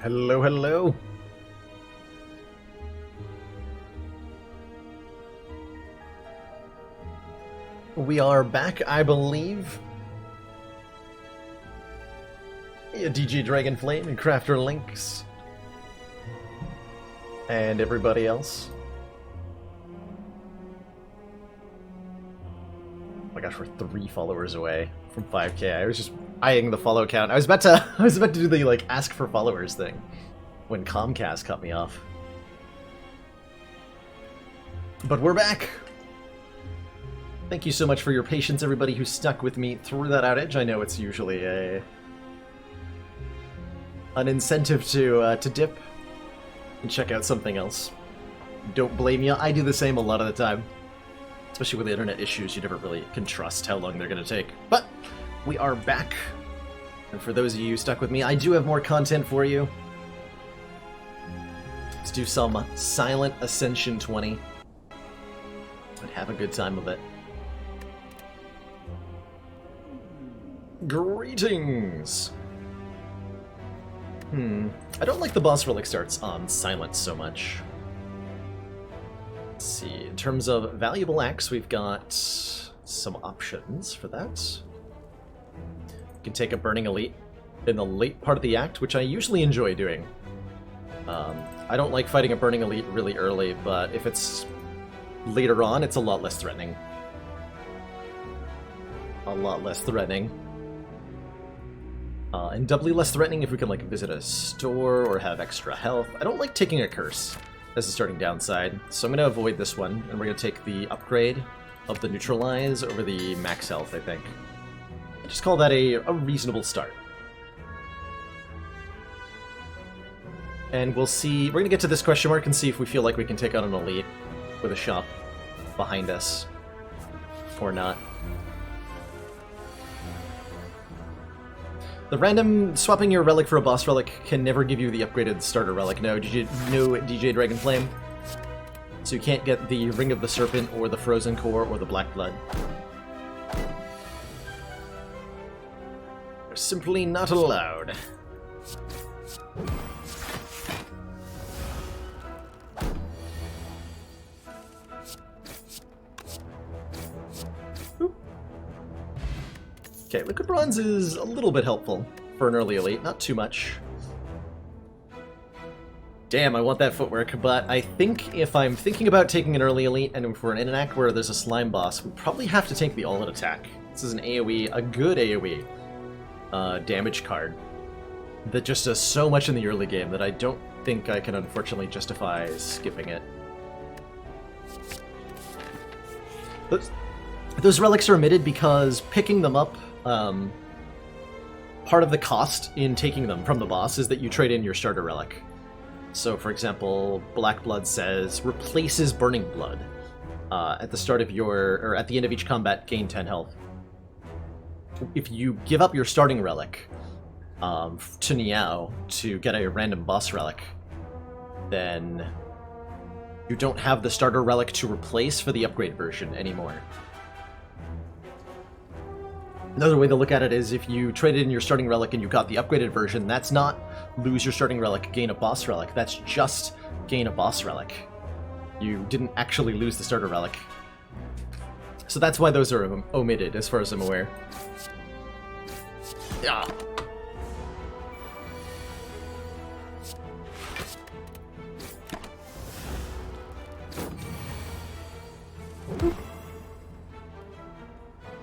Hello, hello. We are back, I believe. Yeah, DJ Dragonflame and Crafter Lynx. And everybody else. Oh my gosh, we're 3 followers away from 5K. I was just eyeing the follow count. I was about to do the like ask for followers thing when Comcast cut me off. But we're back. Thank you so much for your patience, everybody who stuck with me through that outage. I know it's usually an incentive to dip and check out something else. Don't blame you. I do the same a lot of the time. Especially with the internet issues, you never really can trust how long they're going to take. But we are back. And for those of you who stuck with me, I do have more content for you. Let's do some Silent Ascension 20. And have a good time of it. Greetings! I don't like the boss relic starts on silent so much. Let's see, in terms of valuable axe, we've got some options for that. You can take a Burning Elite in the late part of the act, which I usually enjoy doing. I don't like fighting a Burning Elite really early, but if it's later on, it's a lot less threatening. A lot less threatening. And doubly less threatening if we can like visit a store or have extra health. I don't like taking a curse as a starting downside, so I'm going to avoid this one, and we're going to take the upgrade of the neutralize over the max health, I think. Just call that a reasonable start. And we'll see, we're going to get to this question mark and see if we feel like we can take out an elite with a shop behind us or not. The random swapping your relic for a boss relic can never give you the upgraded starter relic. No, DJ Dragonflame. So you can't get the Ring of the Serpent or the Frozen Core or the Black Blood. They're simply not allowed. Okay, Liquid Bronze is a little bit helpful for an early elite, not too much. Damn, I want that footwork, but I think if I'm thinking about taking an early elite, and if we're in an act where there's a slime boss, we probably have to take the all-in attack. This is an AoE, a good AoE damage card that just does so much in the early game that I don't think I can unfortunately justify skipping it. Those relics are omitted because picking them up, part of the cost in taking them from the boss is that you trade in your starter relic. So, for example, Black Blood says replaces Burning Blood at the start of or at the end of each combat, gain 10 health. If you give up your starting relic to Niao to get a random boss relic, then you don't have the starter relic to replace for the upgrade version anymore. Another way to look at it is if you traded in your starting relic and you got the upgraded version, that's not lose your starting relic, gain a boss relic. That's just gain a boss relic. You didn't actually lose the starter relic. So that's why those are omitted, as far as I'm aware. Yeah.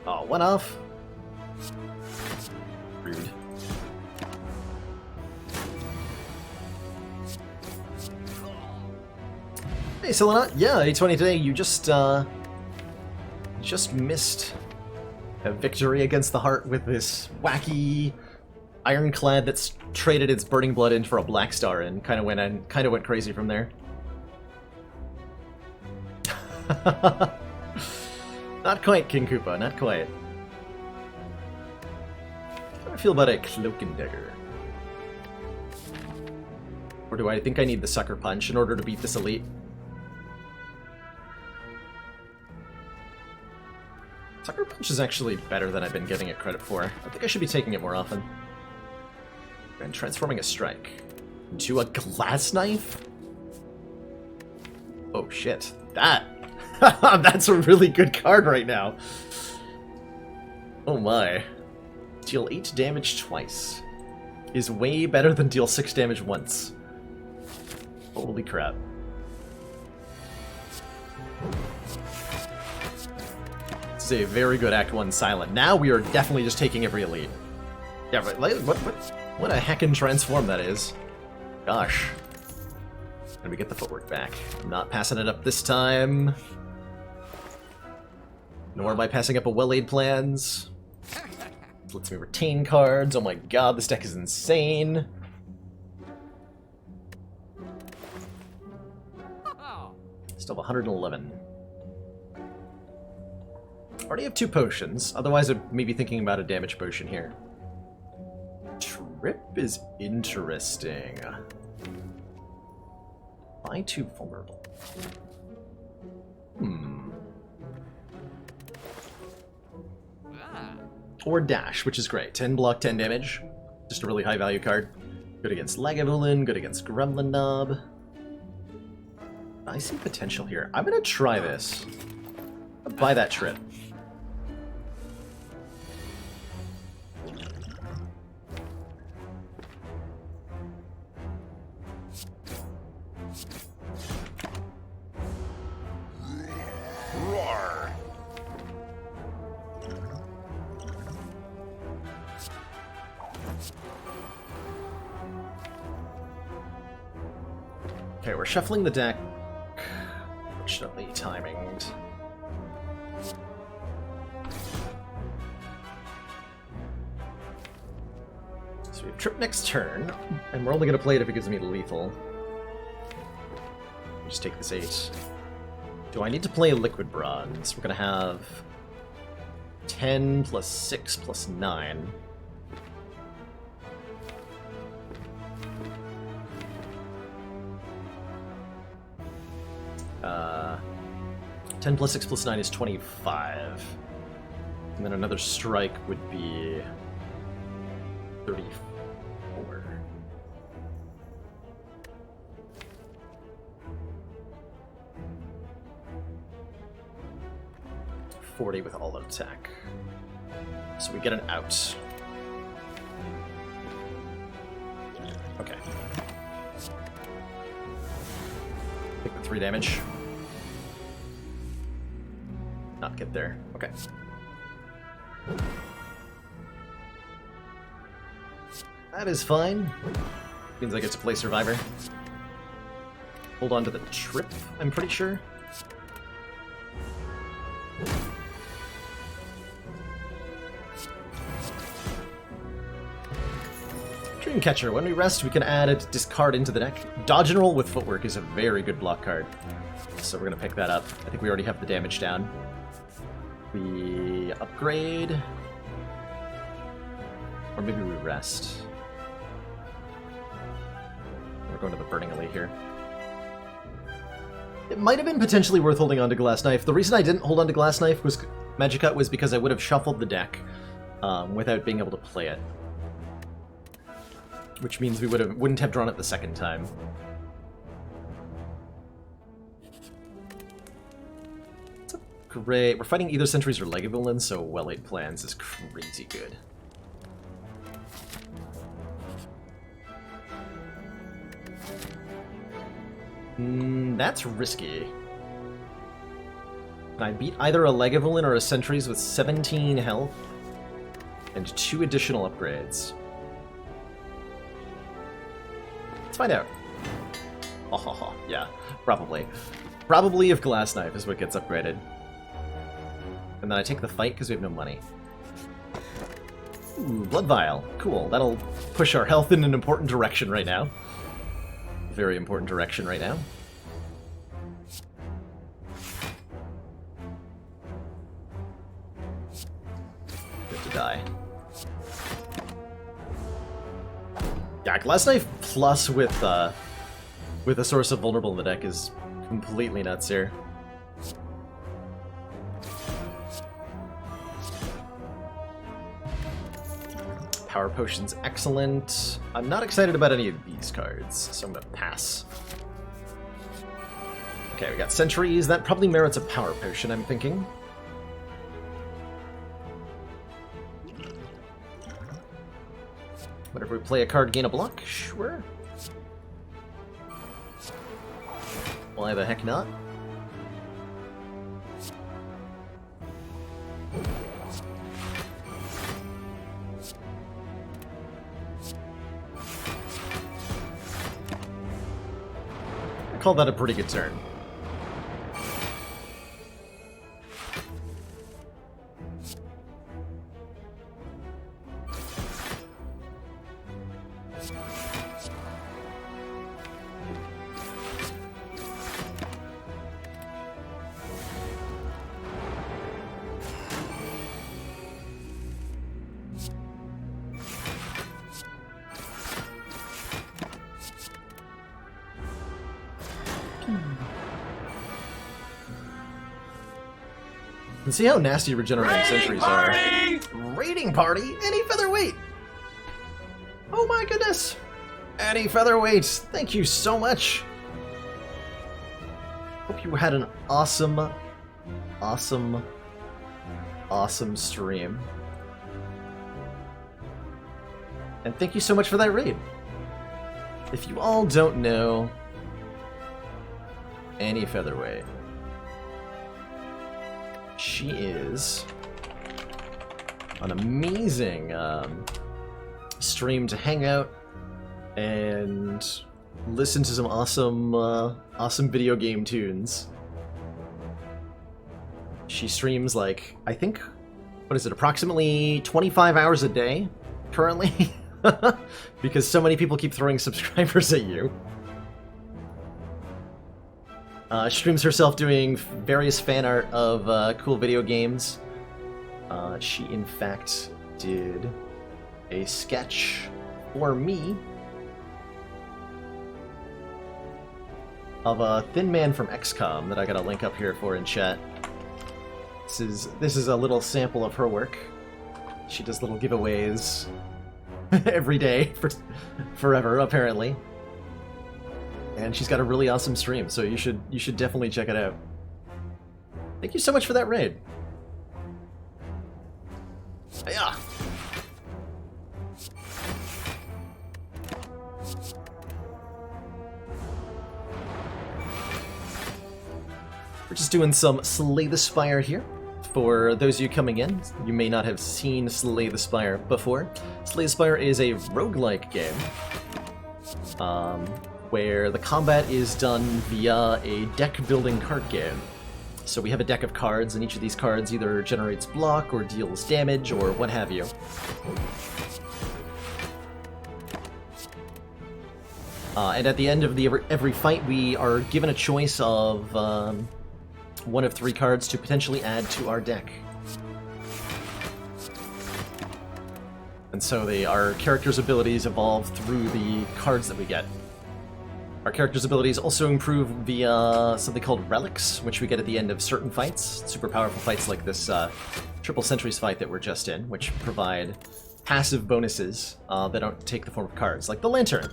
Oh, one off. Rude. Hey, Selena. Yeah, 820 today. You just missed a victory against the Heart with this wacky ironclad that's traded its Burning Blood in for a Black Star and kind of went crazy from there. Not quite, King Koopa. Not quite. How do I feel about a Cloak and Dagger? Or do I think I need the Sucker Punch in order to beat this elite? Sucker Punch is actually better than I've been giving it credit for. I think I should be taking it more often. And transforming a strike. To a glass knife? Oh shit. That's a really good card right now. Oh my. Deal 8 damage twice. Is way better than deal 6 damage once. Holy crap. This is a very good Act 1 silent. Now we are definitely just taking every elite. Yeah, but what a heckin' transform that is. Gosh. And we get the footwork back. I'm not passing it up this time. Nor am I passing up a well-laid plans. Lets me retain cards. Oh my god, this deck is insane. Still have 111. Already have 2 potions. Otherwise, I'd maybe thinking about a damage potion here. Trip is interesting. Why 2 vulnerable? Or dash, which is great. 10 block, 10 damage. Just a really high value card. Good against Lagavulin, good against Gremlin Knob. I see potential here. I'm gonna try this. I'll buy that trip. Roar. Okay, we're shuffling the deck. Fortunately timinged. So we have trip next turn, and we're only going to play it if it gives me lethal. Just take this 8. Do I need to play liquid bronze? We're going to have 10 plus 6 plus 9. Uh, 10 plus 6 plus 9 is 25. And then another strike would be 34. $40 with all attack. So we get an out. Okay. Take the 3 damage. Not get there. Okay. That is fine. Means I get to play Survivor. Hold on to the trip, I'm pretty sure. Dreamcatcher. When we rest, we can add a discard into the deck. Dodge and Roll with Footwork is a very good block card. So we're going to pick that up. I think we already have the damage down. We upgrade. Or maybe we rest. We're going to the Burning Elite here. It might have been potentially worth holding on to Glass Knife. The reason I didn't hold on to Glass Knife was Magicut was because I would have shuffled the deck without being able to play it. Which means we wouldn't have drawn it the second time. It's a great. We're fighting either Sentries or Lagavulin, so Well-Laid Plans is crazy good. That's risky. I beat either a Lagavulin or a Sentries with 17 health and 2 additional upgrades. Let's find out. Oh, yeah, probably. Probably if Glass Knife is what gets upgraded. And then I take the fight because we have no money. Ooh, Blood Vial. Cool. That'll push our health in an important direction right now. Very important direction right now. Good to die. Yeah, Glass Knife plus with a source of vulnerable in the deck is completely nuts here. Power Potion's excellent. I'm not excited about any of these cards, so I'm gonna pass. Okay, we got Sentries. That probably merits a Power Potion, I'm thinking. Whenever we play a card, gain a block? Sure. Why the heck not? I call that a pretty good turn. And see how nasty regenerating sentries are. Raiding party? Any featherweight! Oh my goodness! Any featherweight! Thank you so much! Hope you had an awesome stream. And thank you so much for that raid. If you all don't know Any featherweight, she is an amazing stream to hang out and listen to some awesome video game tunes. She streams like, I think, what is it, approximately 25 hours a day currently? Because so many people keep throwing subscribers at you. Streams herself doing various fan art of cool video games. She, in fact, did a sketch for me of a Thin Man from XCOM that I got a link up here for in chat. This is a little sample of her work. She does little giveaways every day for forever, apparently. And she's got a really awesome stream, so you should definitely check it out. Thank you so much for that raid. Yeah. We're just doing some Slay the Spire here. For those of you coming in, you may not have seen Slay the Spire before. Slay the Spire is a roguelike game where the combat is done via a deck-building card game. So we have a deck of cards, and each of these cards either generates block or deals damage or what have you. And at the end of every fight, we are given a choice of one of 3 cards to potentially add to our deck. And so our character's abilities evolve through the cards that we get. Our character's abilities also improve via something called relics, which we get at the end of certain fights. Super powerful fights like this Triple Sentries fight that we're just in, which provide passive bonuses that don't take the form of cards, like the Lantern,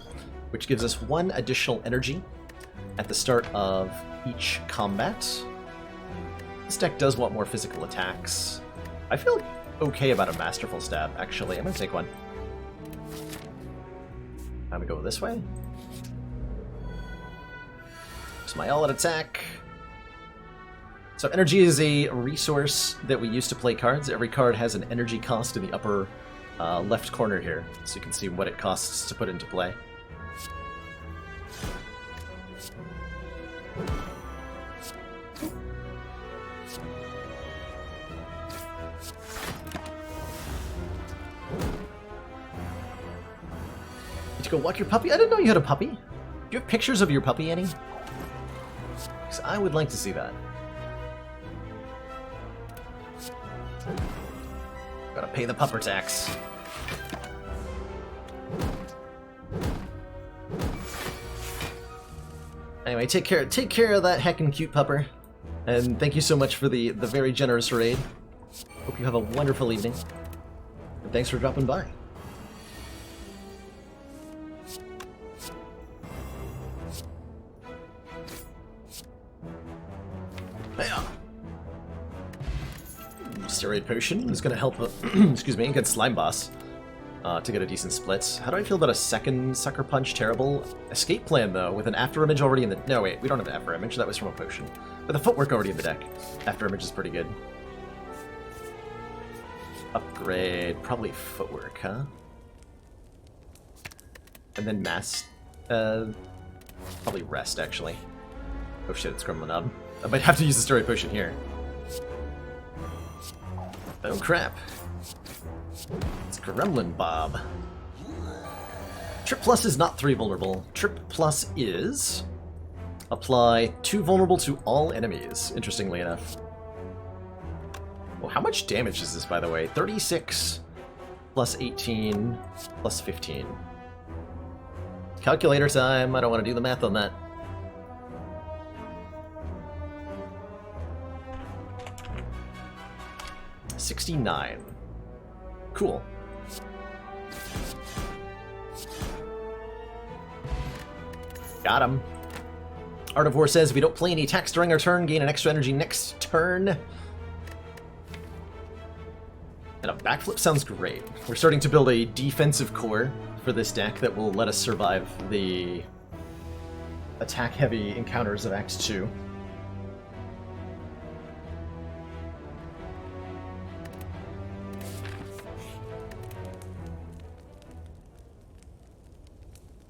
which gives us 1 additional energy at the start of each combat. This deck does want more physical attacks. I feel okay about a Masterful Stab, actually. I'm gonna take one. I'm gonna go this way. It's my all-out attack. So energy is a resource that we use to play cards. Every card has an energy cost in the upper left corner here, so you can see what it costs to put into play. Did you go walk your puppy? I didn't know you had a puppy. Do you have pictures of your puppy, Annie? Because I would like to see that. Gotta pay the pupper tax. Anyway, take care of that heckin' cute pupper. And thank you so much for the very generous raid. Hope you have a wonderful evening. And thanks for dropping by. Hiya! Steroid Potion is going to help, excuse me, against Slime Boss to get a decent split. How do I feel about a second Sucker Punch? Terrible. Escape Plan, though, with an After Image already in the... No, wait, we don't have an After Image. That was from a potion. But the Footwork already in the deck. After Image is pretty good. Upgrade. Probably Footwork, huh? And then Mass... probably Rest, actually. Oh shit, it's Gremlin up. I might have to use the Steroid Potion here. Oh crap. It's Gremlin Bob. Trip Plus is not 3 vulnerable. Trip Plus is... Apply 2 vulnerable to all enemies, interestingly enough. Well, how much damage is this, by the way? 36 plus 18 plus 15. Calculator time. I don't want to do the math on that. $69. Cool. Got him. Art of War says if we don't play any attacks during our turn, gain an extra energy next turn. And a backflip sounds great. We're starting to build a defensive core for this deck that will let us survive the attack-heavy encounters of Act 2.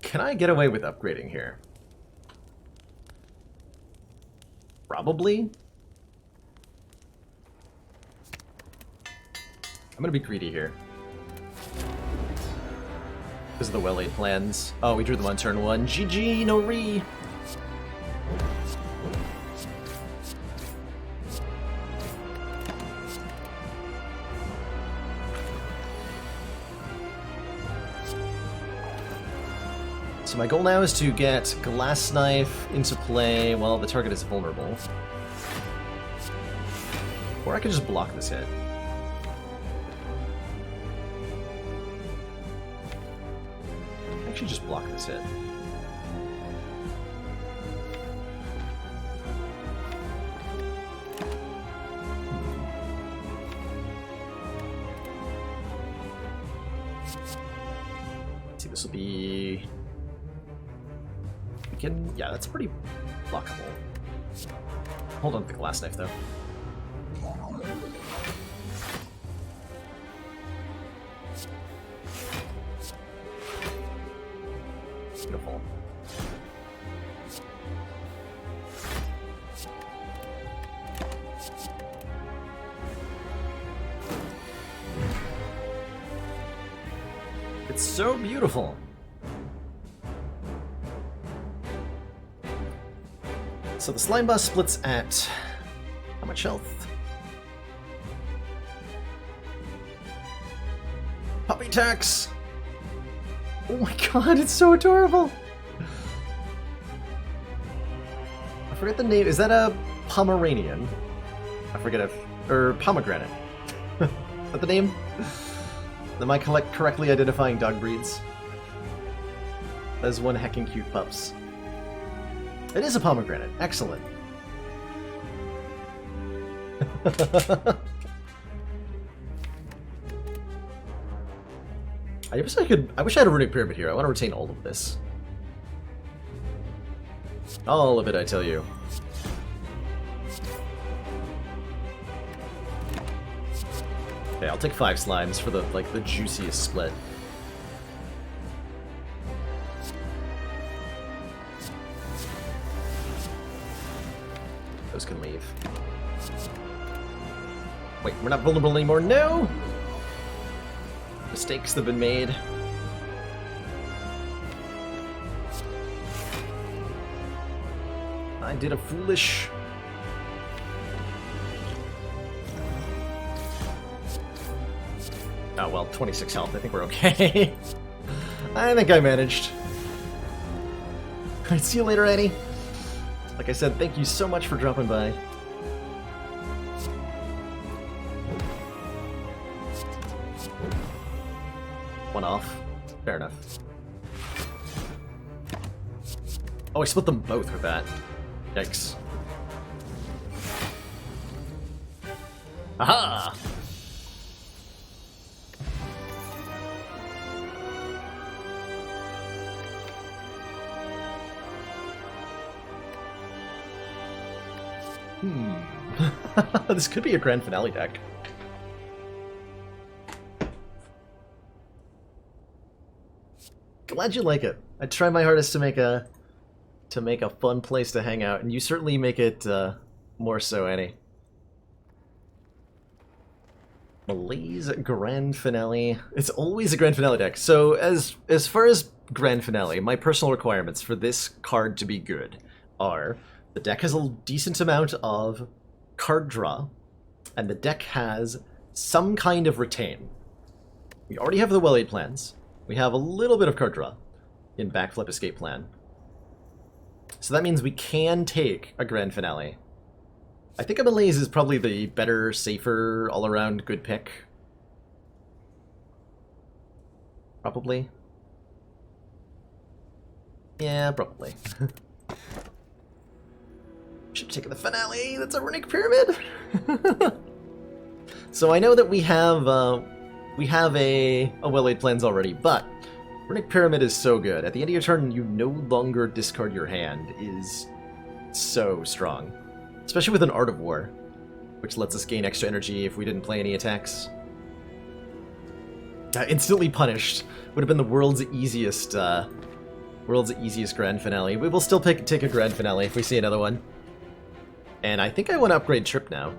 Can I get away with upgrading here? Probably. I'm gonna be greedy here. Because of the well-laid plans. Oh, we drew them on turn 1. GG, no re! So my goal now is to get Glass Knife into play while the target is vulnerable. Or I could just block this hit. Actually just block this hit. Let's see, this will be... We can... Yeah, that's pretty blockable. Hold on to the Glass Knife, though. Beautiful. It's so beautiful. So the Slime Boss splits at how much health? Puppy tax! Oh my god, it's so adorable! I forget the name. Is that a Pomeranian? I forget if... Or Pomegranate. Is that the name? Am I correctly identifying dog breeds? That is one heckin' cute pups. It is a Pomegranate. Excellent. I wish I had a Runic Pyramid here. I want to retain all of this. All of it, I tell you. Okay, I'll take 5 slimes for the juiciest split. Those can leave. Wait, we're not vulnerable anymore. No! Mistakes have been made. I did a foolish... Oh well, 26 health. I think we're okay. I think I managed. Alright, see you later, Annie. Like I said, thank you so much for dropping by. One off. Fair enough. Oh, I split them both with that. Yikes. Aha! This could be a grand finale deck. Glad you like it. I try my hardest to make a fun place to hang out, and you certainly make it more so, Annie. Malaise Grand Finale. It's always a Grand Finale deck. So as far as Grand Finale, my personal requirements for this card to be good are the deck has a decent amount of card draw, and the deck has some kind of retain. We already have the well-laid plans. We have a little bit of card draw in Backflip Escape Plan. So that means we can take a Grand Finale. I think a Malaise is probably the better, safer, all-around good pick. Probably. Yeah, probably. Should have taken the Finale. That's a Runic Pyramid. So I know that we have a well-laid plans already, but Runic Pyramid is so good. At the end of your turn, you no longer discard your hand is so strong. Especially with an Art of War, which lets us gain extra energy if we didn't play any attacks. Instantly punished would have been the world's easiest Grand Finale. We will still take a Grand Finale if we see another one. And I think I want to upgrade Trip now.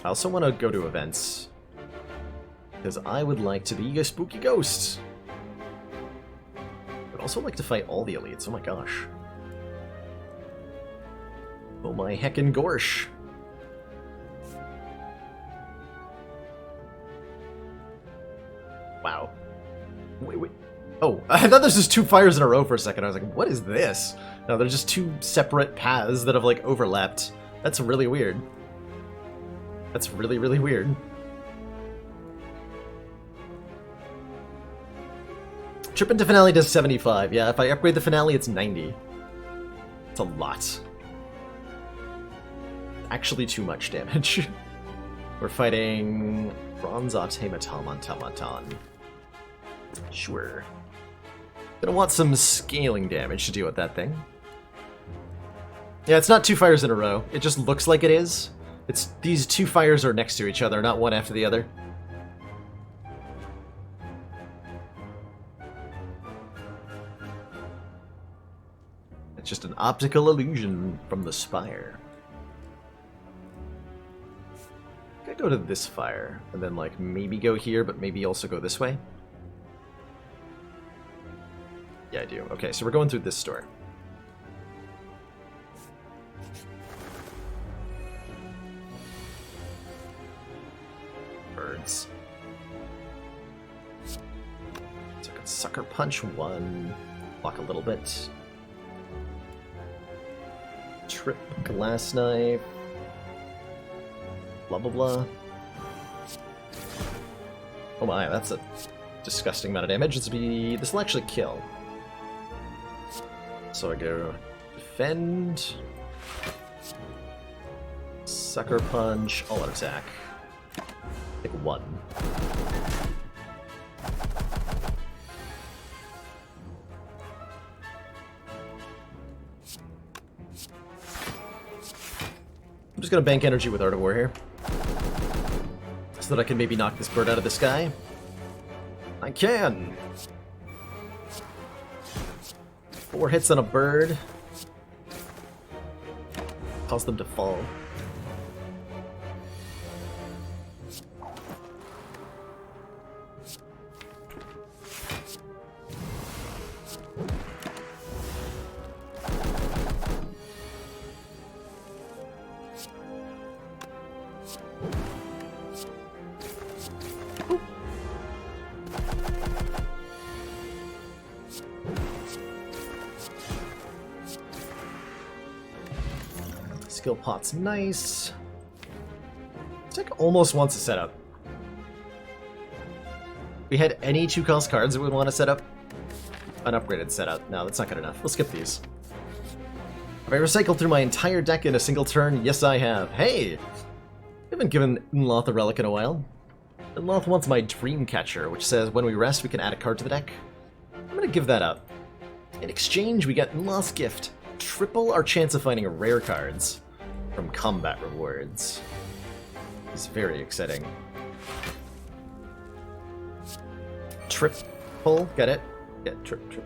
I also want to go to events, because I would like to be a spooky ghost. I'd also like to fight all the elites, oh my gosh. Oh my heckin' gorsh. Wow. Wait. Oh, I thought there's just two fires in a row for a second. I was like, what is this? No, they're just two separate paths that have, like, overlapped. That's really weird. That's really, really weird. Trip into Finale does 75. Yeah, if I upgrade the Finale, it's 90. It's a lot. Actually too much damage. We're fighting Bronze Automaton. Sure. Gonna want some scaling damage to deal with that thing. Yeah, it's not two fires in a row. It just looks like it is. It's these two fires are next to each other, not one after the other. It's just an optical illusion from the Spire. I go to this fire, and then, like, maybe go here, but maybe also go this way? Yeah, I do. Okay, so we're going through this store. Birds. So I can Sucker Punch one, block a little bit. Trip Glass Knife. Blah, blah, blah. Oh my, that's a disgusting amount of damage. This will actually kill. So I go Defend. Sucker Punch, all out attack. Take one. I'm just gonna bank energy with Art of War here, so that I can maybe knock this bird out of the sky. I can! 4 hits on a bird. Cause them to fall. Skill pot's nice. This deck almost wants a setup. If we had any 2-cost cards that would want to set up an upgraded setup. No, that's not good enough. We'll skip these. I recycled through my entire deck in a single turn? Yes, I have. Hey! I haven't given Unloth a relic in a while. Unloth wants my Dreamcatcher, which says when we rest we can add a card to the deck. I'm gonna give that up. In exchange, we get Unloth's gift. Triple our chance of finding rare cards from combat rewards. It's very exciting. Triple, get it? Yeah, triple.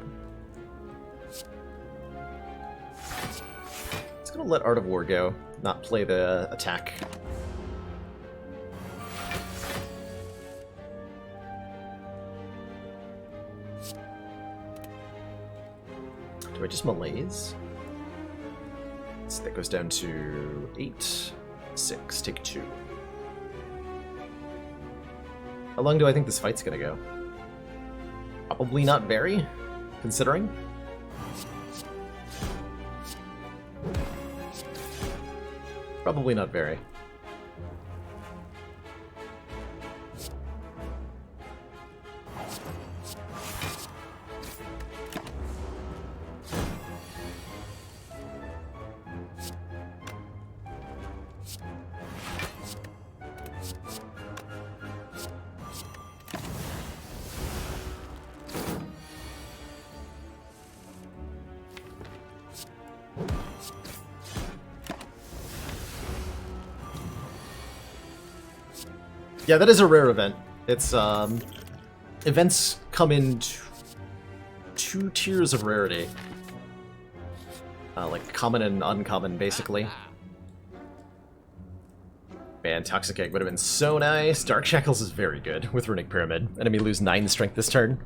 It's gonna let Art of War go, not play the attack. Do I just malaise? So that goes down to 8, 6, take 2. How long do I think this fight's gonna go? Probably not very, considering. Probably not very. Yeah, that is a rare event. It's, events come in two tiers of rarity. Like common and uncommon, basically. Man, Toxic Egg would have been so nice. Dark Shackles is very good with Runic Pyramid. Enemy lose 9 strength this turn.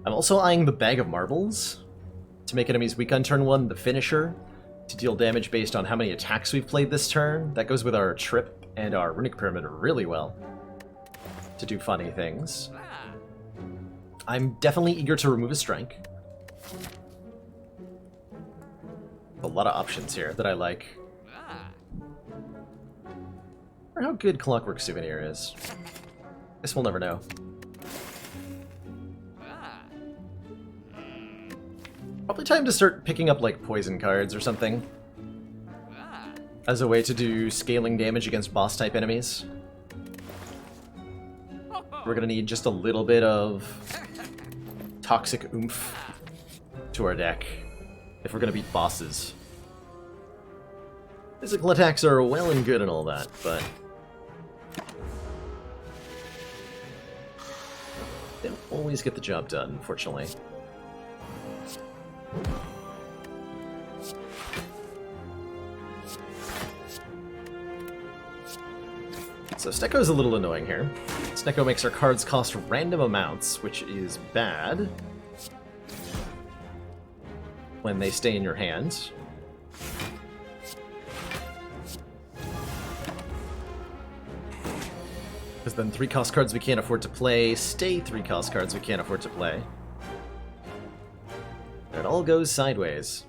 I'm also eyeing the Bag of Marbles to make enemies weak on turn 1, the finisher, to deal damage based on how many attacks we've played this turn. That goes with our Trip and our Runic Pyramid really well to do funny things. I'm definitely eager to remove a strike. A lot of options here that I like. Or how good Clockwork Souvenir is. Guess we'll never know. Probably time to start picking up like poison cards or something, as a way to do scaling damage against boss-type enemies. We're gonna need just a little bit of toxic oomph to our deck if we're gonna beat bosses. Physical attacks are well and good and all that, but they don't always get the job done, unfortunately. So Stecco's a little annoying here. Stecco makes our cards cost random amounts, which is bad when they stay in your hand. Because then 3-cost cards we can't afford to play stay 3-cost cards we can't afford to play. And it all goes sideways.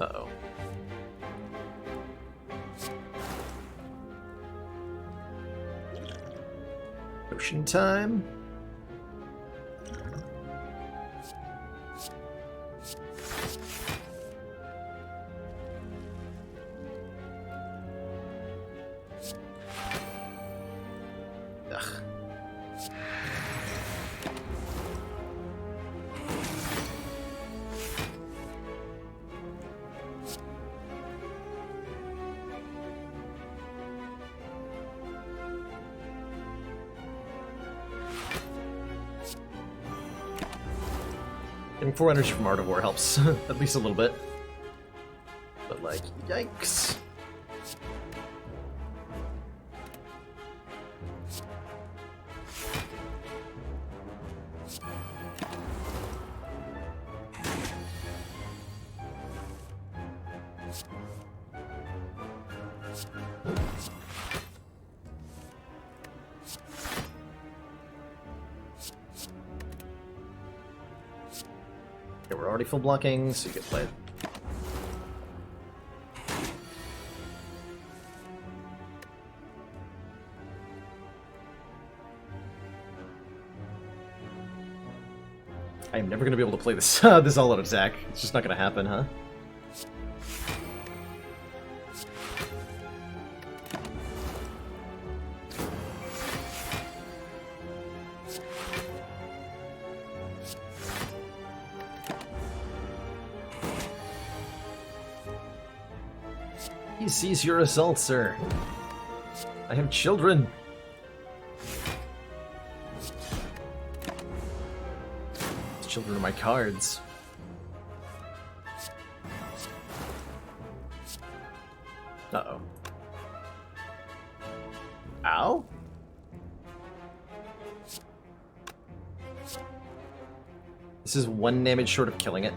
Uh-oh. Potion time. Getting 4 energy from Art of War helps, at least a little bit. But, like, yikes. Okay, we're already full blocking, so you get played. I'm never gonna be able to play this this all-out attack. It's just not gonna happen, huh? He sees your assault, sir. I have children. These children are my cards. Uh-oh. Ow? This is 1 damage short of killing it.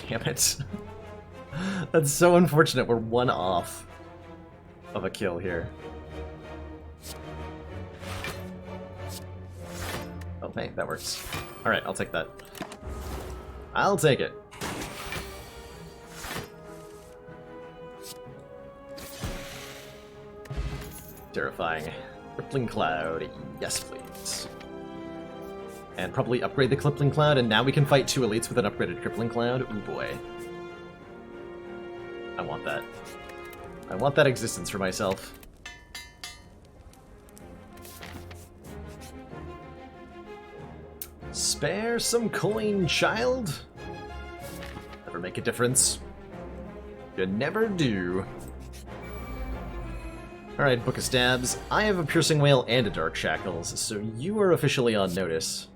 Damn it. That's so unfortunate. We're 1 off of a kill here. Oh, hey, that works. Alright, I'll take that. I'll take it. Terrifying. Crippling Cloud. Yes, please. And probably upgrade the Crippling Cloud, and now we can fight 2 elites with an upgraded Crippling Cloud. Ooh boy. I want that. I want that existence for myself. Spare some coin, child. Never make a difference. You never do. Alright, Book of Stabs. I have a Piercing Wail and a Dark Shackles, so you are officially on notice.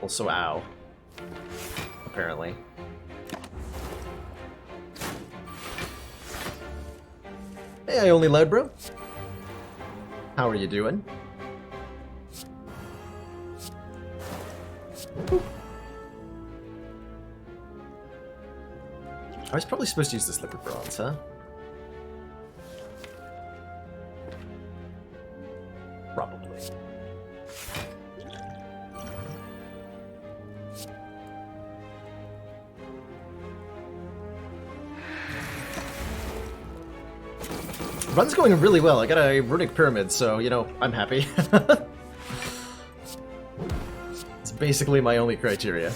Also, ow. Apparently. Hey, I only loud, bro. How are you doing? Boop. I was probably supposed to use this liquid bronze, huh? Probably. Run's going really well. I got a runic pyramid, so, you know, I'm happy. It's basically my only criteria.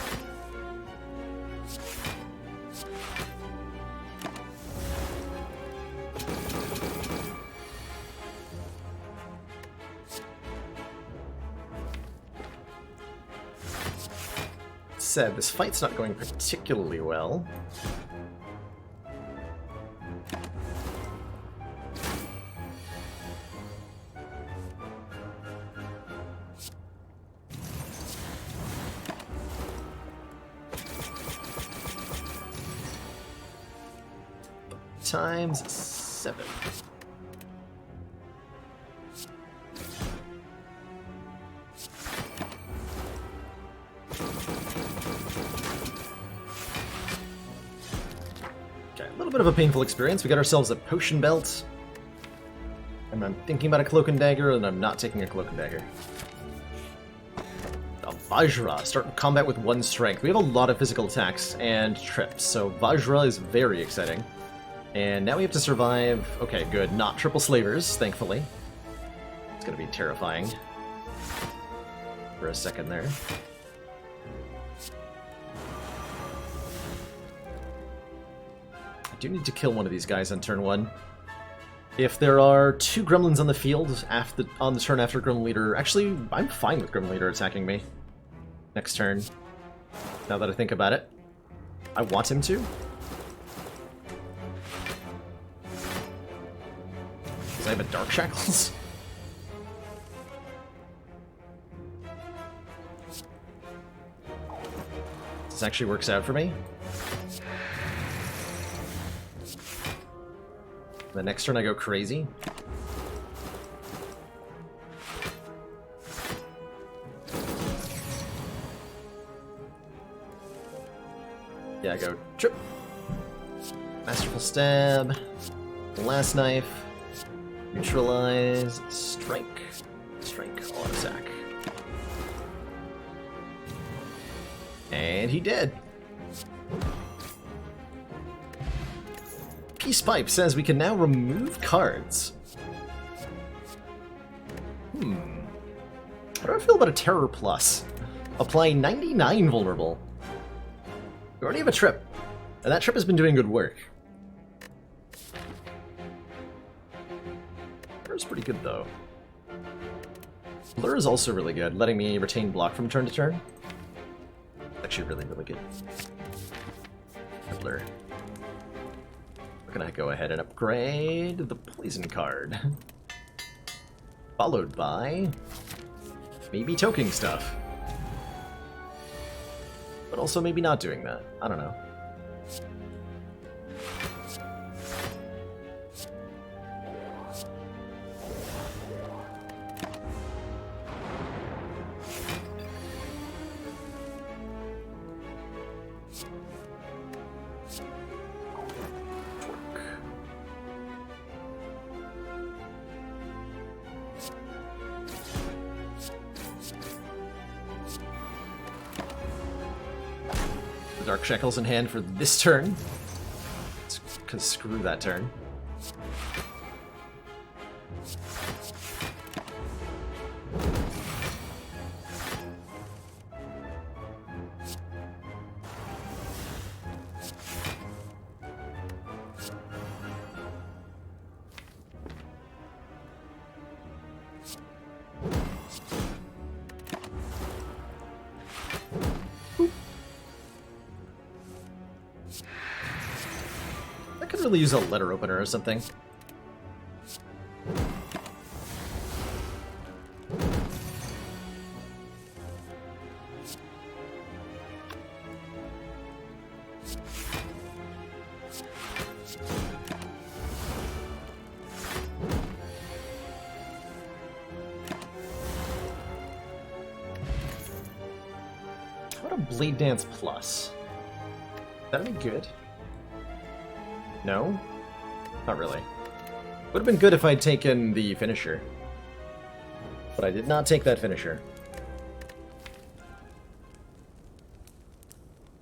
Said, this fight's not going particularly well. Times 7. Okay, a little bit of a painful experience. We got ourselves a potion belt. And I'm thinking about a cloak and dagger, and I'm not taking a cloak and dagger. A Vajra. Start combat with 1 strength. We have a lot of physical attacks and trips, so Vajra is very exciting. And now we have to survive... Okay, good. Not triple slavers, thankfully. It's gonna be terrifying. For a second there. I do need to kill one of these guys on turn 1. If there are 2 gremlins on the field on the turn after Gremlin Leader... Actually, I'm fine with Gremlin Leader attacking me. Next turn. Now that I think about it. I want him to. I have a Dark Shackles. This actually works out for me. The next turn I go crazy. Yeah, I go trip. Masterful Stab. Last Knife. Neutralize, strike, all attack. And he did. Peace Pipe says we can now remove cards. How do I feel about a Terror Plus? Applying 99 vulnerable. We already have a trip, and that trip has been doing good work. Terror's pretty good, though. Blur is also really good, letting me retain block from turn to turn. Actually really, really good. Blur. We're gonna go ahead and upgrade the Poison card. Followed by... maybe toking stuff. But also maybe not doing that. I don't know. Dark Shackles in hand for this turn. Because screw that turn. Really use a letter opener or something. What a Blade Dance Plus? That'd be good. No? Not really. Would have been good if I'd taken the finisher. But I did not take that finisher.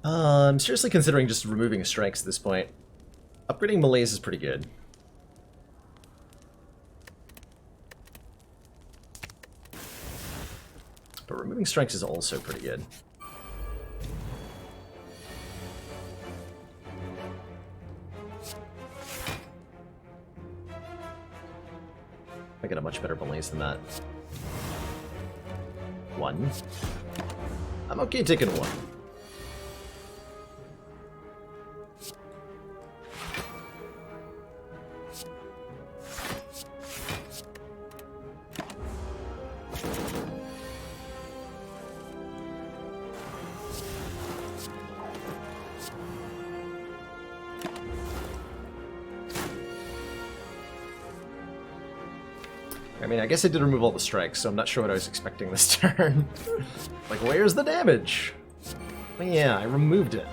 I'm seriously considering just removing strikes at this point. Upgrading Malaise is pretty good. But removing strikes is also pretty good. I get a much better Malaise than that. 1. I'm okay taking 1. I mean, I guess I did remove all the strikes, so I'm not sure what I was expecting this turn. Like, where's the damage? Well, yeah, I removed it.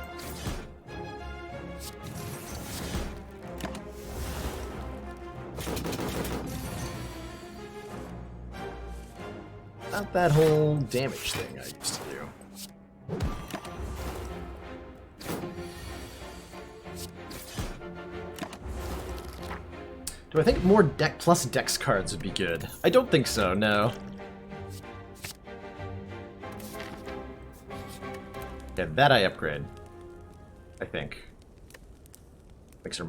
Not that whole damage thing I used to do. Do I think more deck plus dex cards would be good? I don't think so, no. Yeah, that I upgrade. I think. Makes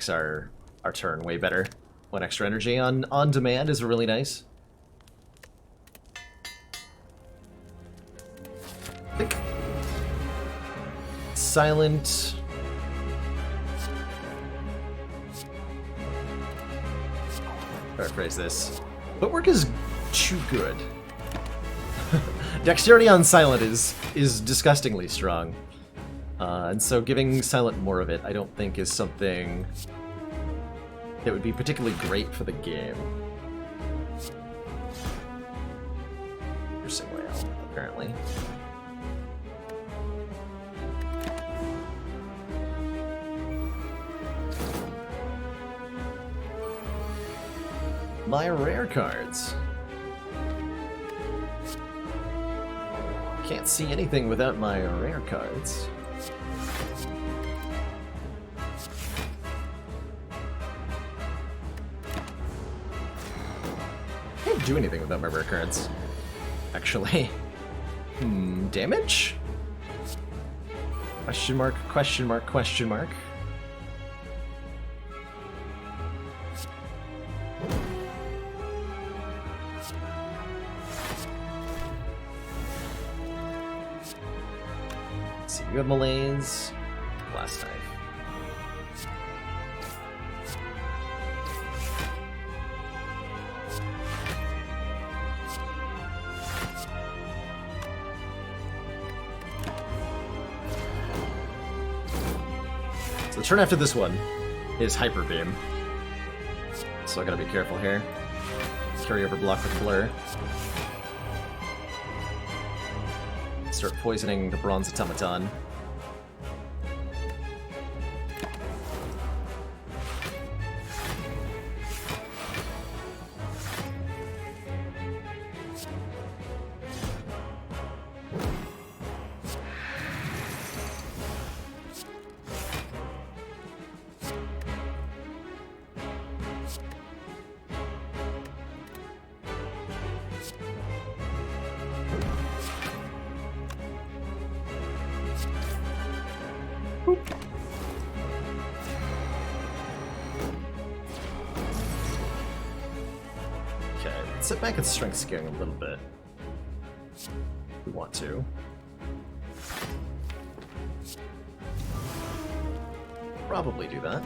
our turn way better. 1 extra energy on demand is really nice. I think silent. Paraphrase this. Footwork is too good. Dexterity on silent is disgustingly strong. And so giving silent more of it, I don't think is something that would be particularly great for the game. Piercing Whale, apparently. My rare cards. Can't see anything without my rare cards. Can't do anything without my rare cards. actually. Damage? Question mark, question mark, question mark. Let's see, you have malaise. Blast knife. So the turn after this one is Hyper Beam. So I gotta be careful here. Carry over block with Blur. Start poisoning the Bronze Automaton. Sit back and strength scaling a little bit. If we want to. Probably do that.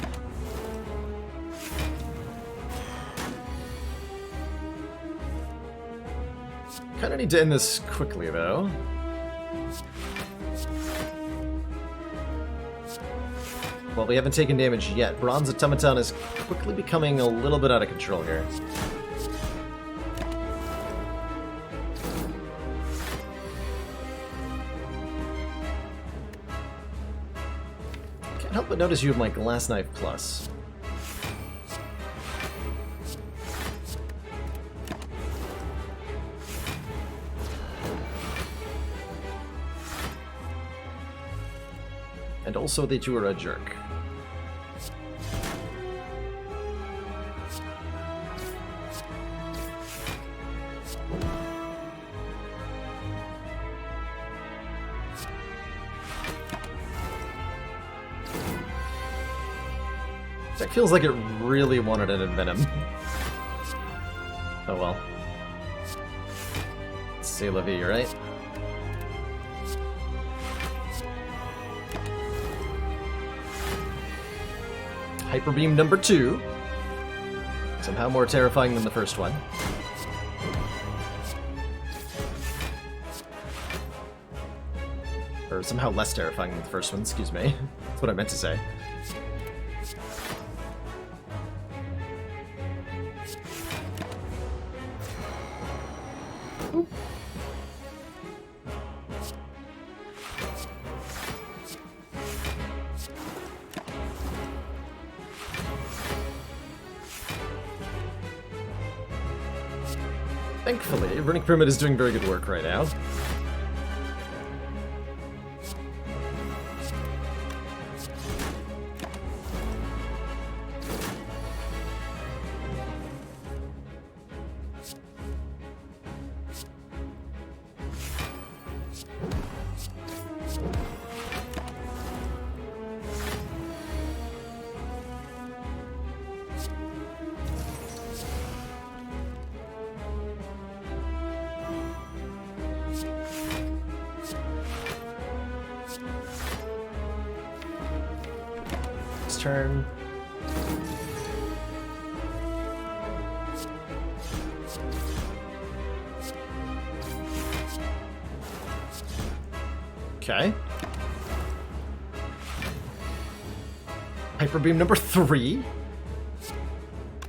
Kinda need to end this quickly, though. Well, we haven't taken damage yet. Bronze Automaton is quickly becoming a little bit out of control here. Can't help but notice you have my Glass Knife Plus. And also that you are a jerk. That feels like it really wanted an Envenom. Oh well. C'est la vie, right? Hyper Beam number 2. Somehow more terrifying than the first one. Or somehow less terrifying than the first one, excuse me. That's what I meant to say. Thankfully, Runic Pyramid is doing very good work right now. Turn. Okay. Hyper Beam number 3.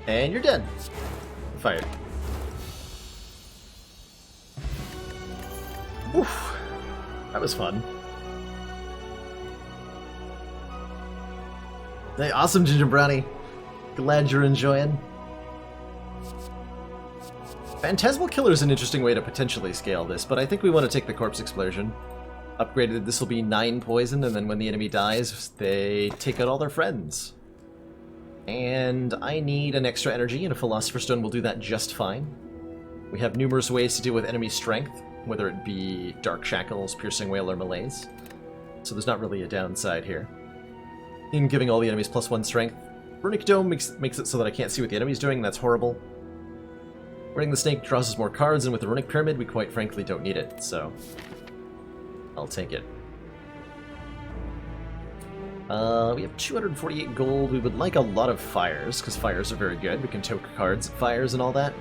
And you're dead. Fired. Oof. That was fun. Hey, awesome, Ginger Brownie. Glad you're enjoying. Phantasmal Killer is an interesting way to potentially scale this, but I think we want to take the Corpse Explosion. Upgraded, this will be 9 poison, and then when the enemy dies, they take out all their friends. And I need an extra energy, and a Philosopher's Stone will do that just fine. We have numerous ways to deal with enemy strength. whether it be Dark Shackles, Piercing Wail, or Malaise. So there's not really a downside here. In giving all the enemies +1 strength. Runic Dome makes it so that I can't see what the enemy's doing, and that's horrible. Running the Snake draws us more cards, and with the Runic Pyramid, we quite frankly don't need it, so I'll take it. We have 248 gold. We would like a lot of fires, because fires are very good. We can toke cards at fires and all that.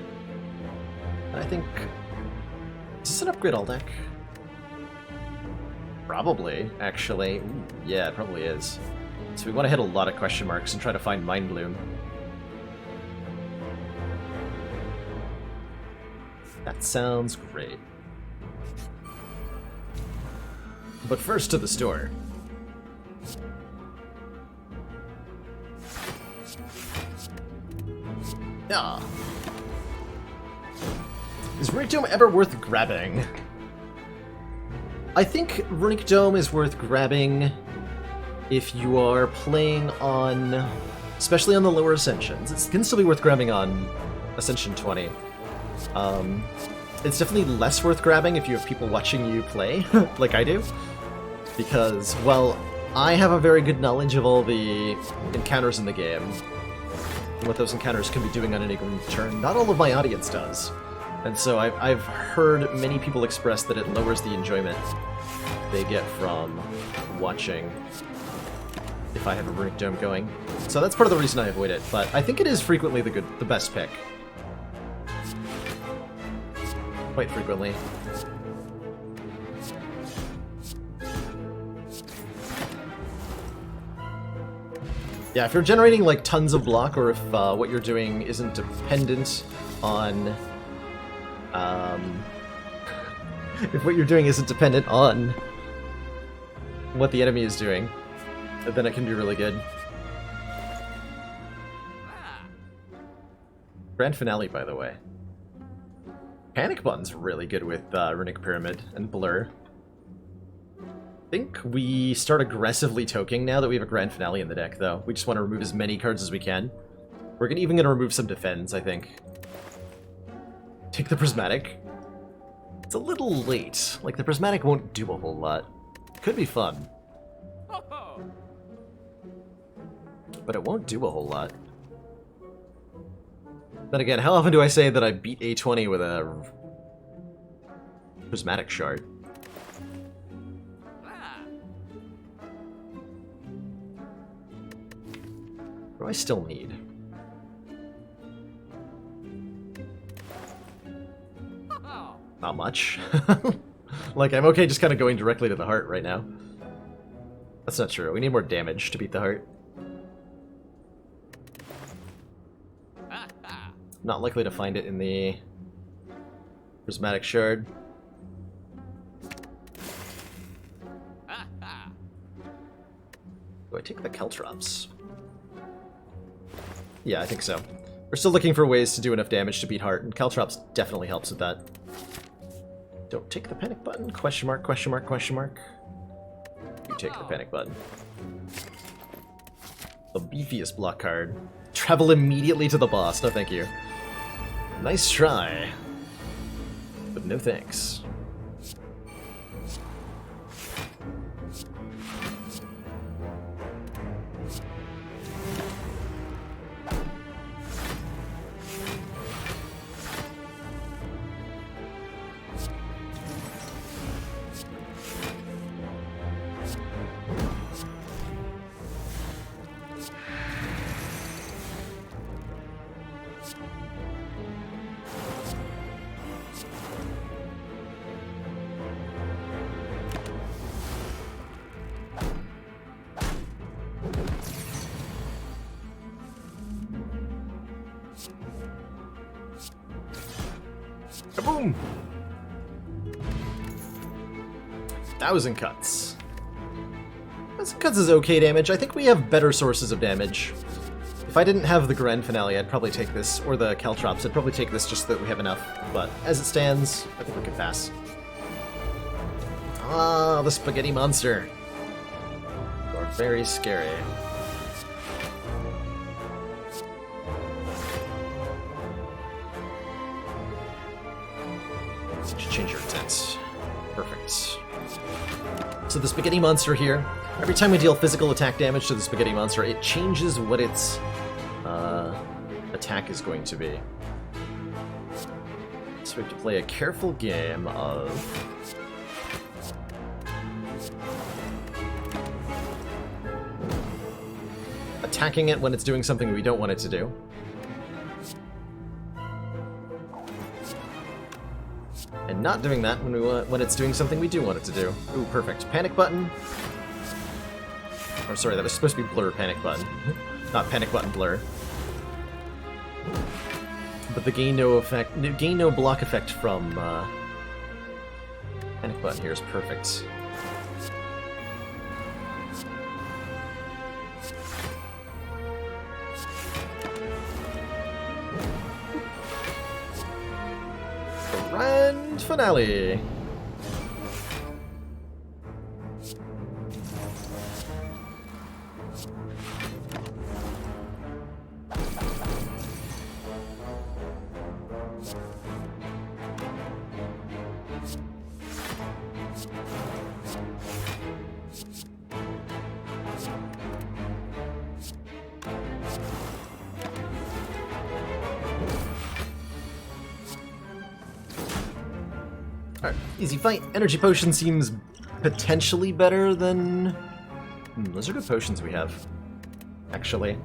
And I think... Is this an upgrade all deck? Probably, actually. Ooh, yeah, it probably is. So we want to hit a lot of question marks and try to find Mind Bloom. That sounds great. But first to the store. Ah. Is Runic Dome ever worth grabbing? I think Runic Dome is worth grabbing if you are playing on, especially on the lower Ascensions. It can still be worth grabbing on Ascension 20. It's definitely less worth grabbing if you have people watching you play, like I do. Because, well, I have a very good knowledge of all the encounters in the game, and what those encounters can be doing on any given turn. Not all of my audience does. And so I've heard many people express that it lowers the enjoyment they get from watching if I have a Runic Dome going. So that's part of the reason I avoid it, but I think it is frequently the best pick. Quite frequently. Yeah, if you're generating like tons of block, or if what you're doing isn't dependent on... if what you're doing isn't dependent on what the enemy is doing, then it can be really good. Grand Finale, by the way. Panic Button's really good with Runic Pyramid and Blur. I think we start aggressively toking now that we have a Grand Finale in the deck, though. We just want to remove as many cards as we can. We're even going to remove some defends, I think. Take the Prismatic. It's a little late. Like, the Prismatic won't do a whole lot. Could be fun. But it won't do a whole lot. Then again, how often do I say that I beat A20 with a Prismatic Shard? What do I still need? Not much. Like, I'm okay just kind of going directly to the heart right now. That's not true. We need more damage to beat the heart. Not likely to find it in the Prismatic Shard. Do I take the Caltrops? Yeah, I think so. We're still looking for ways to do enough damage to beat Heart, and Caltrops definitely helps with that. Don't take the Panic Button? Question mark, question mark, question mark. You take the Panic Button. The beefiest block card. Travel immediately to the boss. No, thank you. Nice try. But no thanks. Kaboom! 1,000 cuts. 1,000 cuts is okay damage. I think we have better sources of damage. If I didn't have the Grand Finale, I'd probably take this, or the Caltrops. I'd probably take this just so that we have enough. But as it stands, I think we can pass. Ah, the Spaghetti Monster. You are very scary. Just change your intent. Perfect. So the spaghetti monster here, every time we deal physical attack damage to the spaghetti monster, it changes what its attack is going to be. So we have to play a careful game of... attacking it when it's doing something we don't want it to do. And not doing that when it's doing something we do want it to do. Ooh, perfect. Panic button. Or sorry, that was supposed to be blur panic button. Not panic button blur. But the gain no block effect from panic button here is perfect. Grand finale. Alright, easy fight. Energy potion seems potentially better than... those are good potions we have, actually.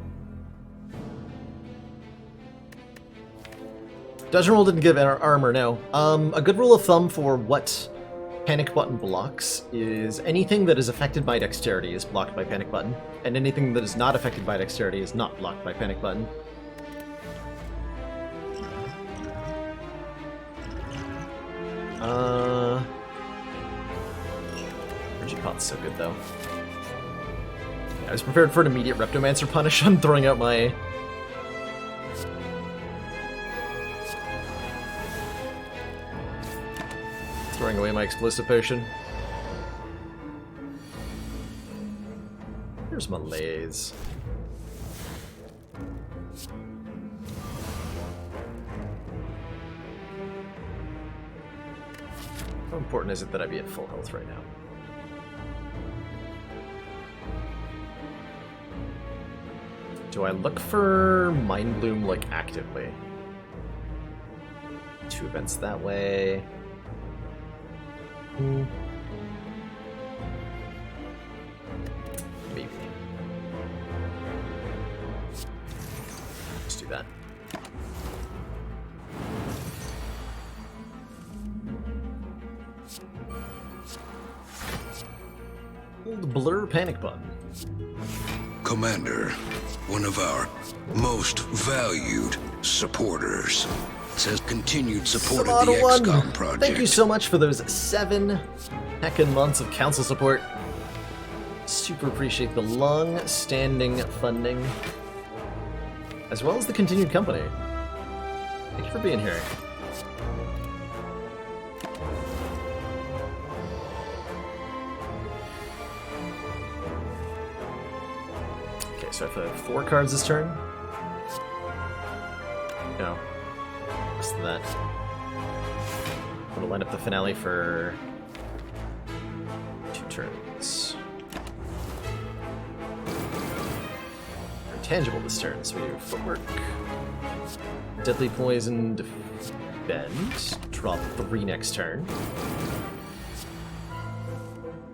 Dungeon roll didn't give armor, no. A good rule of thumb for what panic button blocks is anything that is affected by dexterity is blocked by panic button, and anything that is not affected by dexterity is not blocked by panic button. Energy pot's so good, though. Yeah, I was prepared for an immediate Reptomancer punish. I'm throwing out my... throwing away my explosive potion. Here's my lays. How important is it that I be at full health right now? Do I look for Mind Bloom, like, actively? 2 events that way. Maybe. Let's do that. Hold blur panic button. Commander, one of our most valued supporters, says continued support of the XCOM project. Thank you so much for those 7 heckin' months of council support. Super appreciate the long-standing funding, as well as the continued company. Thank you for being here. Okay, so I have 4 cards this turn. No. Less than that. I'm gonna line up the finale for 2 turns. Intangible this turn, so we do footwork. Deadly poison, defend. Drop 3 next turn.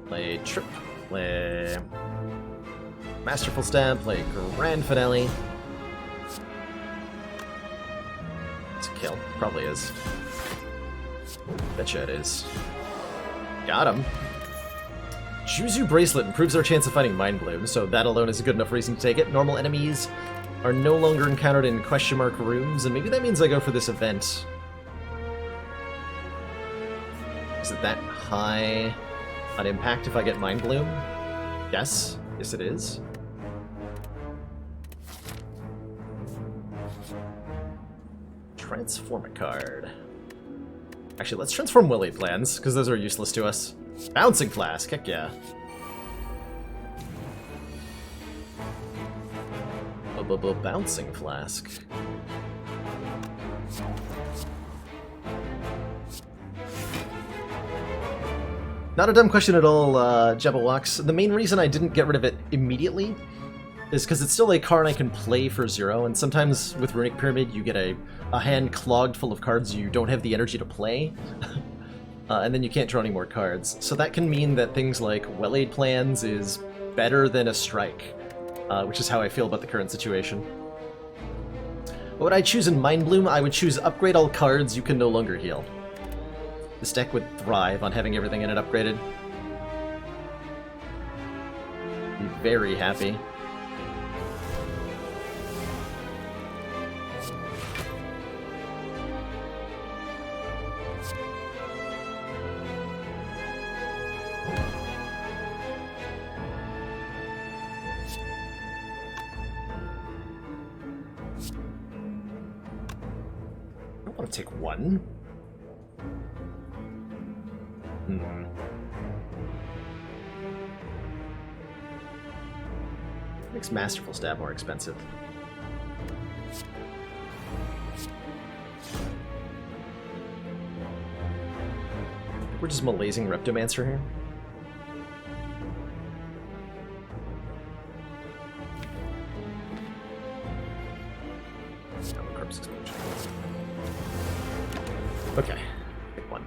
Play trip. Play masterful stab. Play grand finale. It's a kill. Probably is. Betcha it is. Got him. Juzu Bracelet improves our chance of fighting Mind Bloom, so that alone is a good enough reason to take it. Normal enemies are no longer encountered in question mark rooms, and maybe that means I go for this event. Is it that high on impact if I get Mind Bloom? Yes. Yes, it is. Transform a card. Actually, let's transform Willy plans, because those are useless to us. Bouncing Flask, heck yeah. Bouncing Flask. Not a dumb question at all, Jabberwox. The main reason I didn't get rid of it immediately is because it's still a card I can play for 0, and sometimes with Runic Pyramid you get a hand clogged full of cards you don't have the energy to play, and then you can't draw any more cards. So that can mean that things like Well-Laid Plans is better than a Strike, which is how I feel about the current situation. What would I choose in Mind Bloom? I would choose Upgrade all cards you can no longer heal. This deck would thrive on having everything in it upgraded. Be very happy. I want to take one. Makes Masterful Stab more expensive. We're just malazing Reptomancer here. Okay, pick one.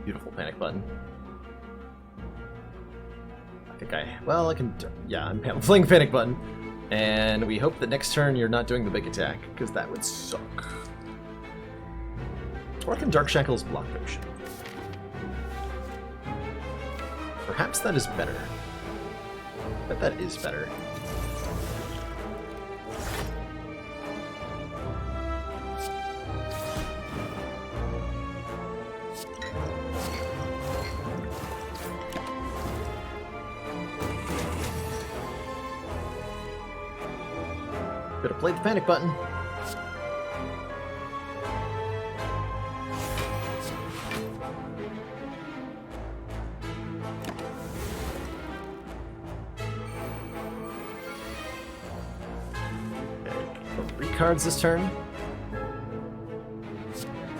Beautiful panic button. I think well, I can, yeah, I'm playing panic button. And we hope that next turn you're not doing the big attack, because that would suck. Or I can Dark Shackle's Block Potion. Perhaps that is better. I bet that is better. Could have played the panic button. Okay, 3 cards this turn.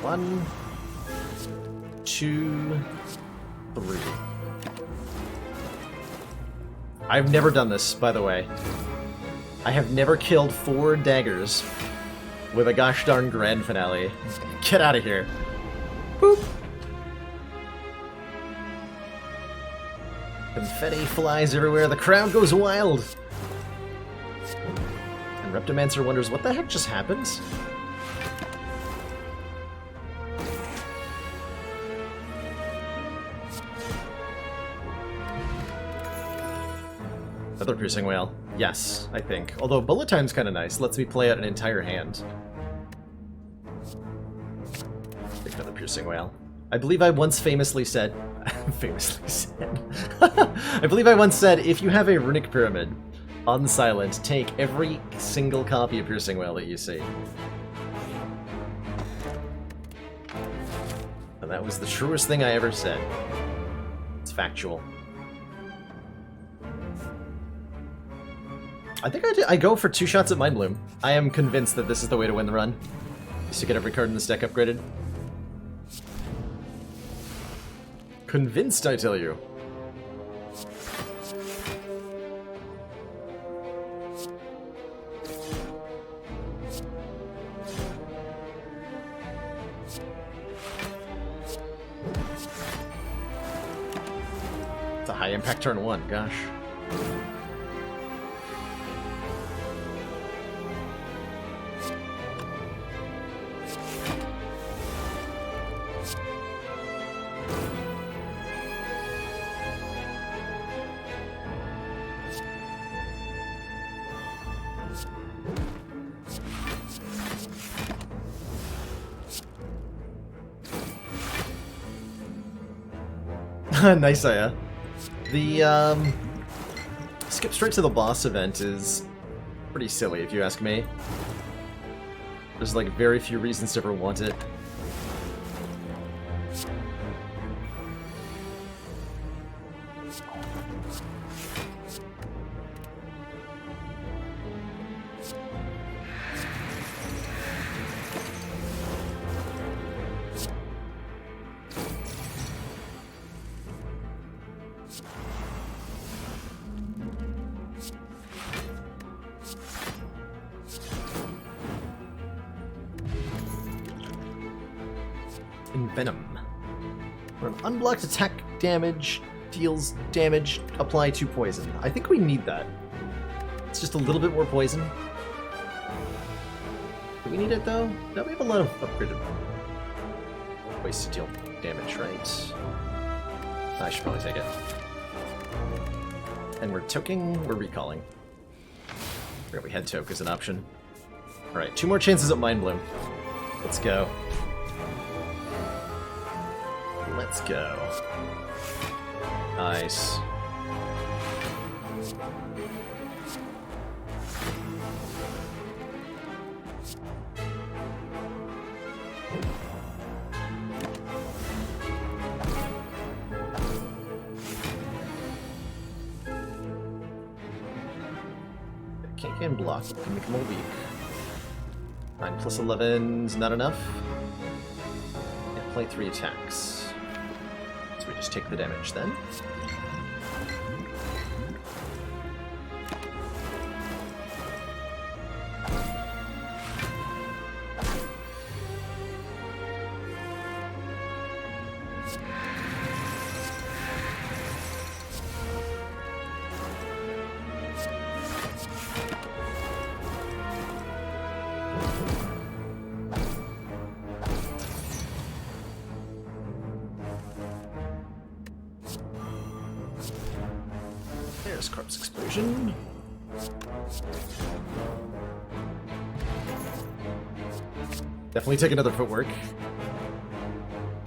1, 2, 3. I've never done this, by the way. I have never killed 4 daggers with a gosh darn grand finale. Get out of here. Boop. Confetti flies everywhere. The crowd goes wild. And Reptomancer wonders, what the heck just happened? Another Piercing Wail. Yes, I think. Although Bullet Time's kind of nice. Lets me play out an entire hand. Take another Piercing Wail. I believe I once famously said... I believe I once said, if you have a Runic Pyramid on silent, take every single copy of Piercing Wail that you see. And that was the truest thing I ever said. It's factual. I think I go for 2 shots at Mind Bloom. I am convinced that this is the way to win the run. Is to get every card in this deck upgraded. Convinced, I tell you. It's a high impact turn 1, gosh. Nice, Aya. The, skip straight to the boss event is pretty silly, if you ask me. There's, like, very few reasons to ever want it. Envenom. When unblocked attack damage deals damage, apply 2 poison. I think we need that. It's just a little bit more poison. Do we need it though? No, we have a lot of upgraded ways to deal damage, right? I should probably take it. And we're toking, we're recalling. Forgot we had toke as an option. Alright, 2 more chances at Mind Bloom. Let's go. Let's go. Nice. Can't block, can make them all weak. 9 plus 11 is not enough. And play 3 attacks. So we just take the damage then. There's Corpse Explosion. Definitely take another footwork.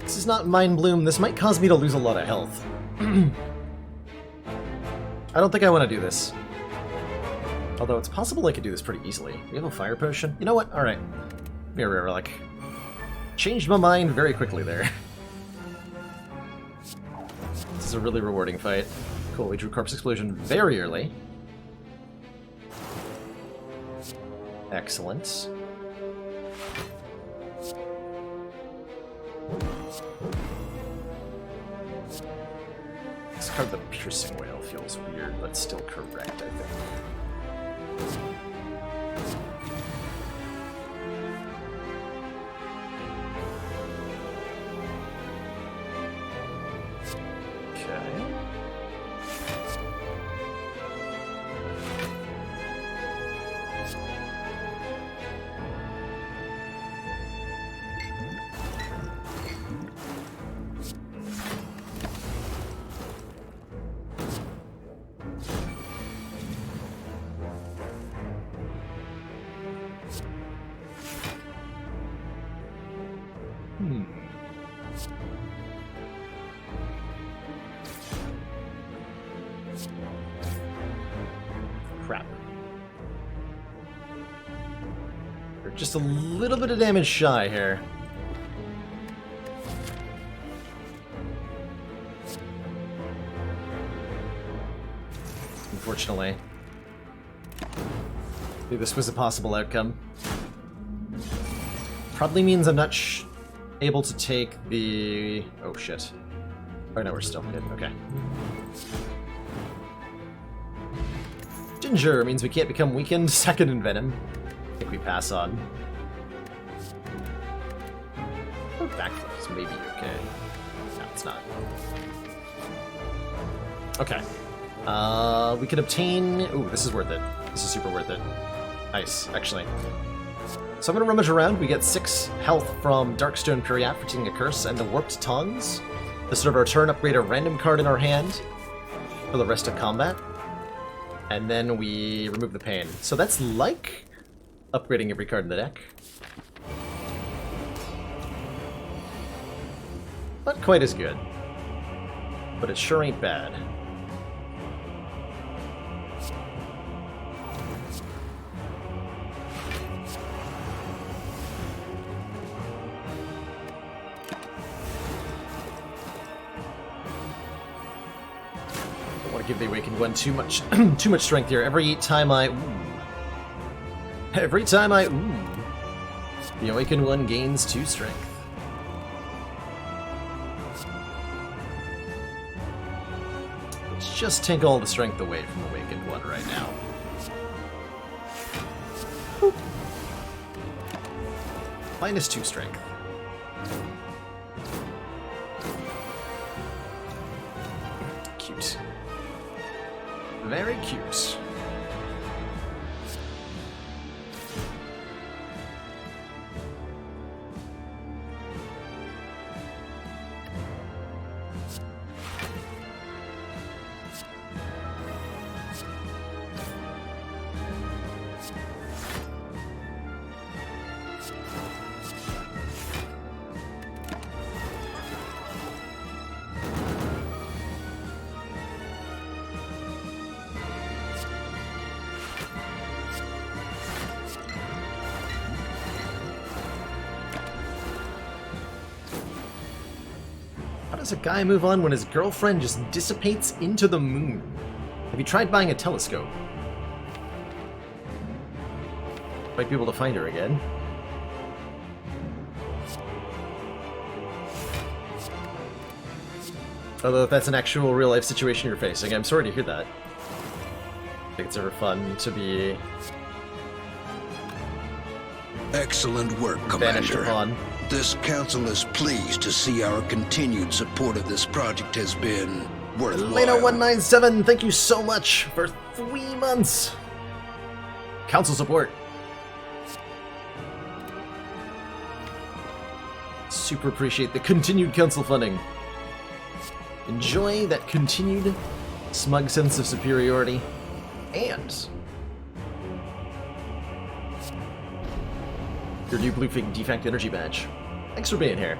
This is not Mind Bloom. This might cause me to lose a lot of health. I don't think I want to do this. Although it's possible I could do this pretty easily. We have a fire potion. You know what? Alright. Mirror Relic. Changed my mind very quickly there. This is a really rewarding fight. Cool, we drew Corpse Explosion very early. Excellent. This card, the Piercing Whale, feels weird, but still correct, I think. Crap. We're just a little bit of damage shy here. Unfortunately. I think this was a possible outcome. Probably means I'm not able to take the... Oh, shit. Oh, no, we're still hit. Okay. Ginger means we can't become weakened. Second Envenom. I think we pass on. Oh, backflip is maybe okay. No, it's not. Okay. We could obtain... Ooh, this is worth it. This is super worth it. Nice, actually. So I'm going to rummage around. We get 6 health from Darkstone Puriat for taking a curse, and the Warped Tongs. The start of our turn, upgrade a random card in our hand for the rest of combat. And then we remove the pain. So that's like upgrading every card in the deck. Not quite as good. But it sure ain't bad. Give the Awakened One too much strength here. Every time I the Awakened One gains 2 strength. Let's just take all the strength away from Awakened One right now. Boop. -2 strength. cute. Very cute. How does a guy move on when his girlfriend just dissipates into the moon? Have you tried buying a telescope? Might be able to find her again. Although if that's an actual real-life situation you're facing, I'm sorry to hear that. I think it's ever fun to be Excellent work, banished Commander. upon. This council is pleased to see our continued support of this project has been worthwhile. Lena197, thank you so much for 3 months. Council support. Super appreciate the continued council funding. Enjoy that continued smug sense of superiority. And your new blue defect energy badge. Thanks for being here.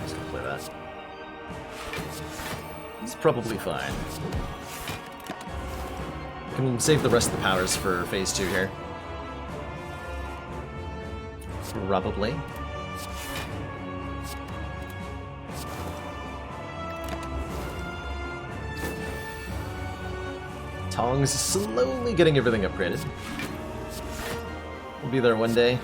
Just gonna play that. He's probably fine. Can save the rest of the powers for phase 2 here. Probably. Tong's slowly getting everything upgraded. We'll be there one day.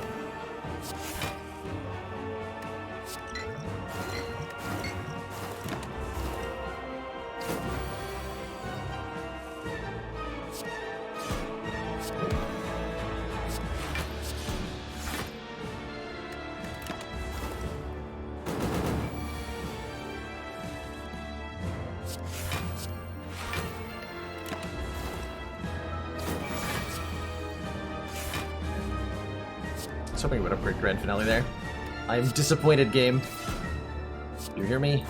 I was hoping we would upgrade Grand Finale there. I'm disappointed, game. You hear me?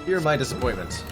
Hear my disappointment.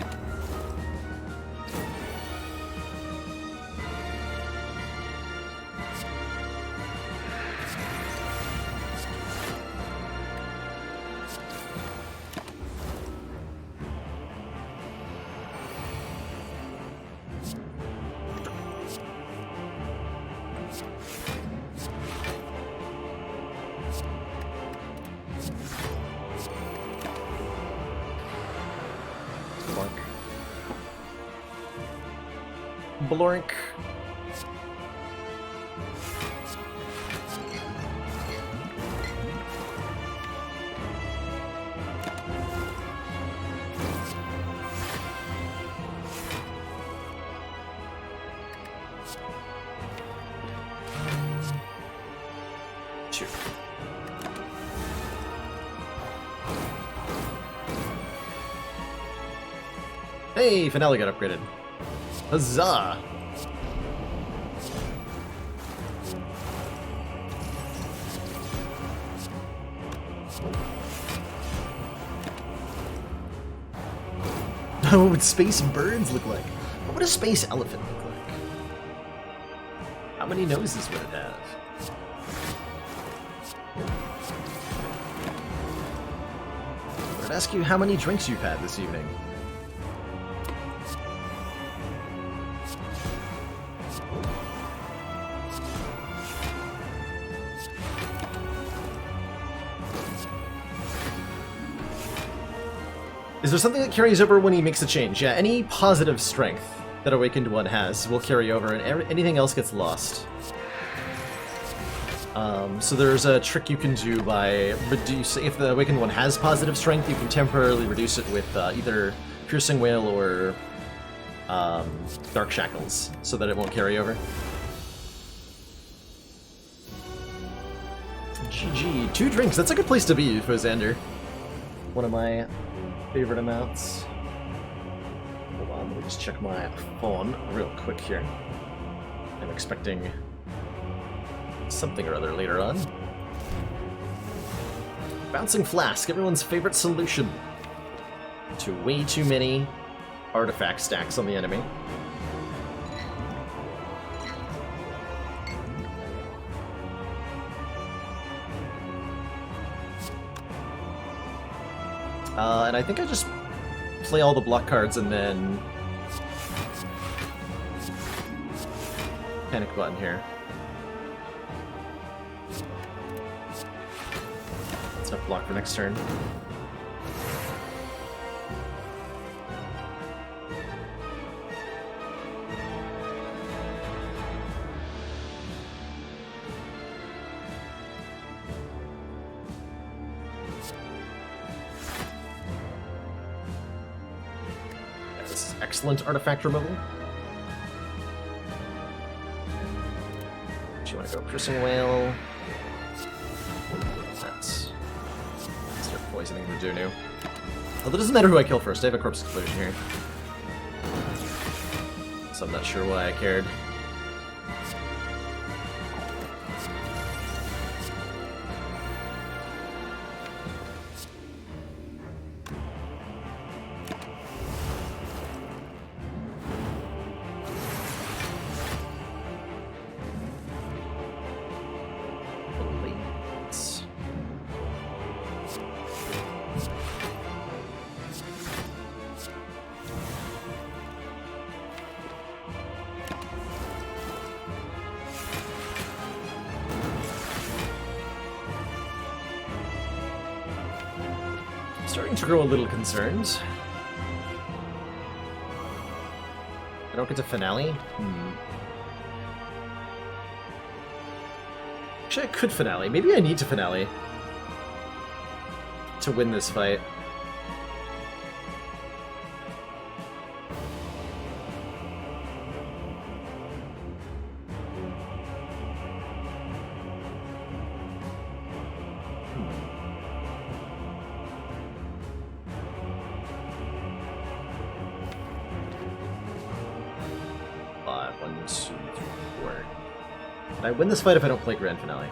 Blork. Two. Hey, Finale got upgraded. Huzzah! What would space birds look like? What would a space elephant look like? How many noses would it have? I'd ask you how many drinks you've had this evening. Is there something that carries over when he makes a change? Yeah, any positive strength that Awakened One has will carry over, and anything else gets lost. So there's a trick you can do by if the Awakened One has positive strength, you can temporarily reduce it with either Piercing Wail or Dark Shackles, so that it won't carry over. GG. 2 drinks. That's a good place to be for Xander. One of my favorite amounts. Hold on, let me just check my phone real quick here. I'm expecting something or other later on. Bouncing Flask, everyone's favorite solution to way too many artifact stacks on the enemy. And I think I just play all the block cards and then panic button here. It's enough block for next turn. Excellent artifact removal. Do you want to go Piercing Whale? That's... Start poisoning the Dunu. Although it doesn't matter who I kill first, I have a Corpse Explosion here. So I'm not sure why I cared. Starting to grow a little concerned. I don't get to Finale? Actually, I could Finale. Maybe I need to Finale to win this fight. I win this fight if I don't play Grand Finale.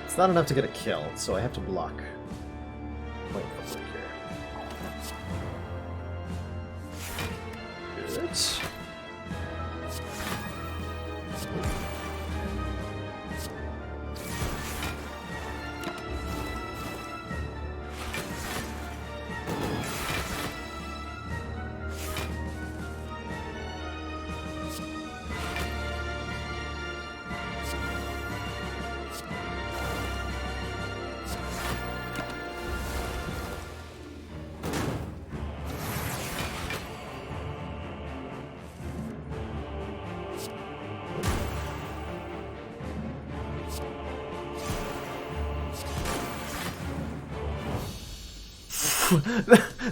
It's not enough to get a kill, so I have to block. Wait, here. Good.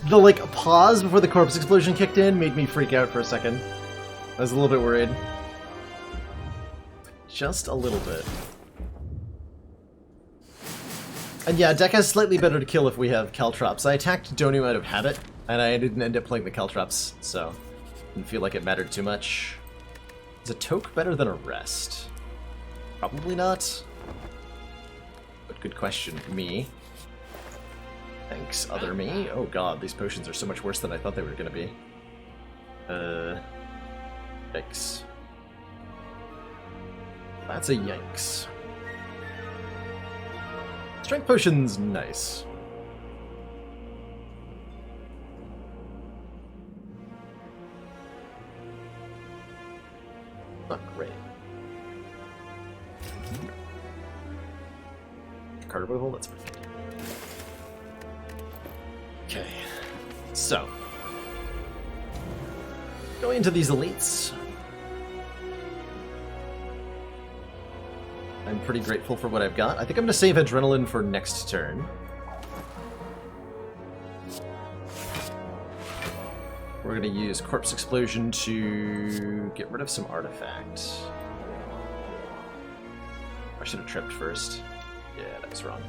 The like pause before the corpse explosion kicked in made me freak out for a second. I was a little bit worried. Just a little bit. And yeah, deck has slightly better to kill if we have Caltrops. I attacked Donu out of habit, and I didn't end up playing the Caltrops, so didn't feel like it mattered too much. Is a Toke better than a Rest? Probably not. But good question, me. Thanks, other me. Oh god, these potions are so much worse than I thought they were gonna be. Yikes. That's a yikes. Strength potion's nice. Not great. Card removal, that's pretty good. Okay, so going into these elites, I'm pretty grateful for what I've got. I think I'm going to save Adrenaline for next turn. We're going to use Corpse Explosion to get rid of some artifacts. I should have tripped first. Yeah, that was wrong.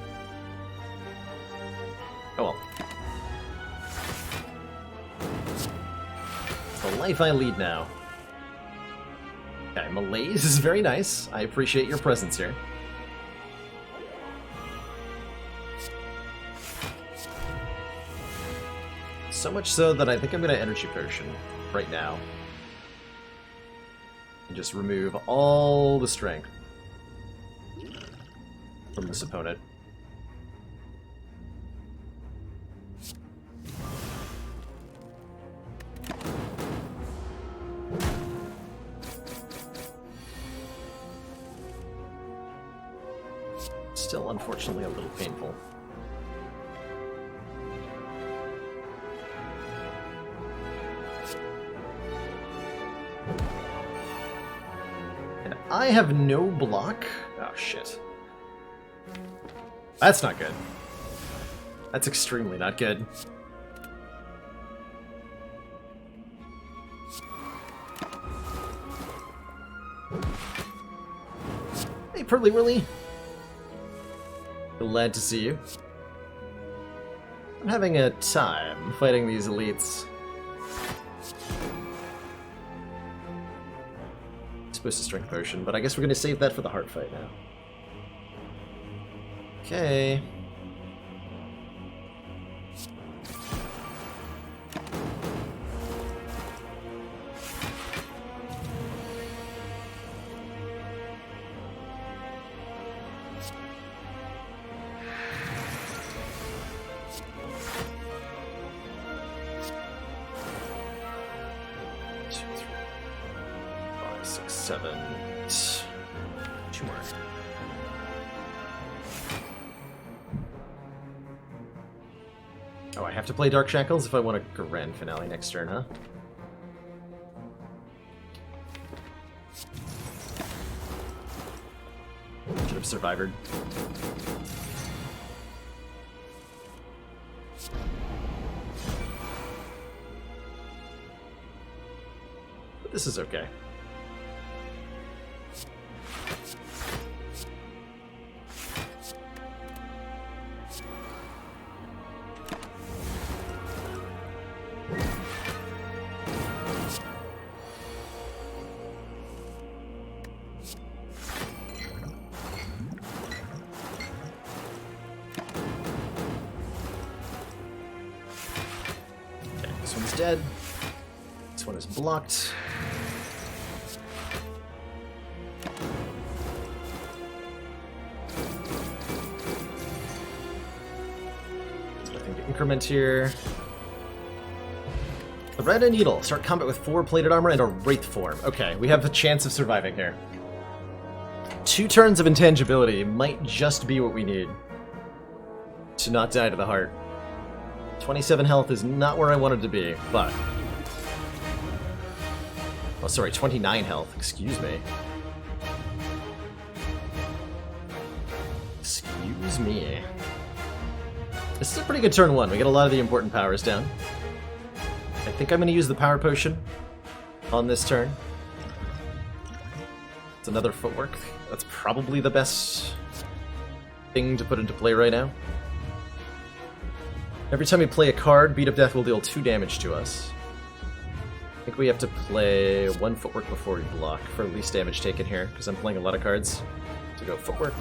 Oh well. The life I lead now. Okay, Malaise is very nice. I appreciate your presence here. So much so that I think I'm going to Energy Potion right now. And just remove all the strength from this opponent. Still, unfortunately, a little painful. And I have no block. Oh, shit. That's not good. That's extremely not good. Hey, Pearly Willy. Glad to see you. I'm having a time fighting these elites. I'm supposed to Strength Potion, but I guess we're going to save that for the heart fight now. Okay. Two more. Oh, I have to play Dark Shackles if I want a Grand Finale next turn, huh? Should have survived. But this is okay. Dead. This one is blocked. Nothing to increment here. The Red Needle. Start combat with 4 plated armor and a Wraith form. Okay, we have a chance of surviving here. 2 turns of intangibility might just be what we need to not die to the heart. 27 health is not where I wanted to be, but... Oh, sorry, 29 health. Excuse me. Excuse me. This is a pretty good turn 1. We get a lot of the important powers down. I think I'm going to use the Power Potion on this turn. It's another Footwork. That's probably the best thing to put into play right now. Every time we play a card, Beat of Death will deal 2 damage to us. I think we have to play 1 Footwork before we block for least damage taken here, because I'm playing a lot of cards. So go Footwork,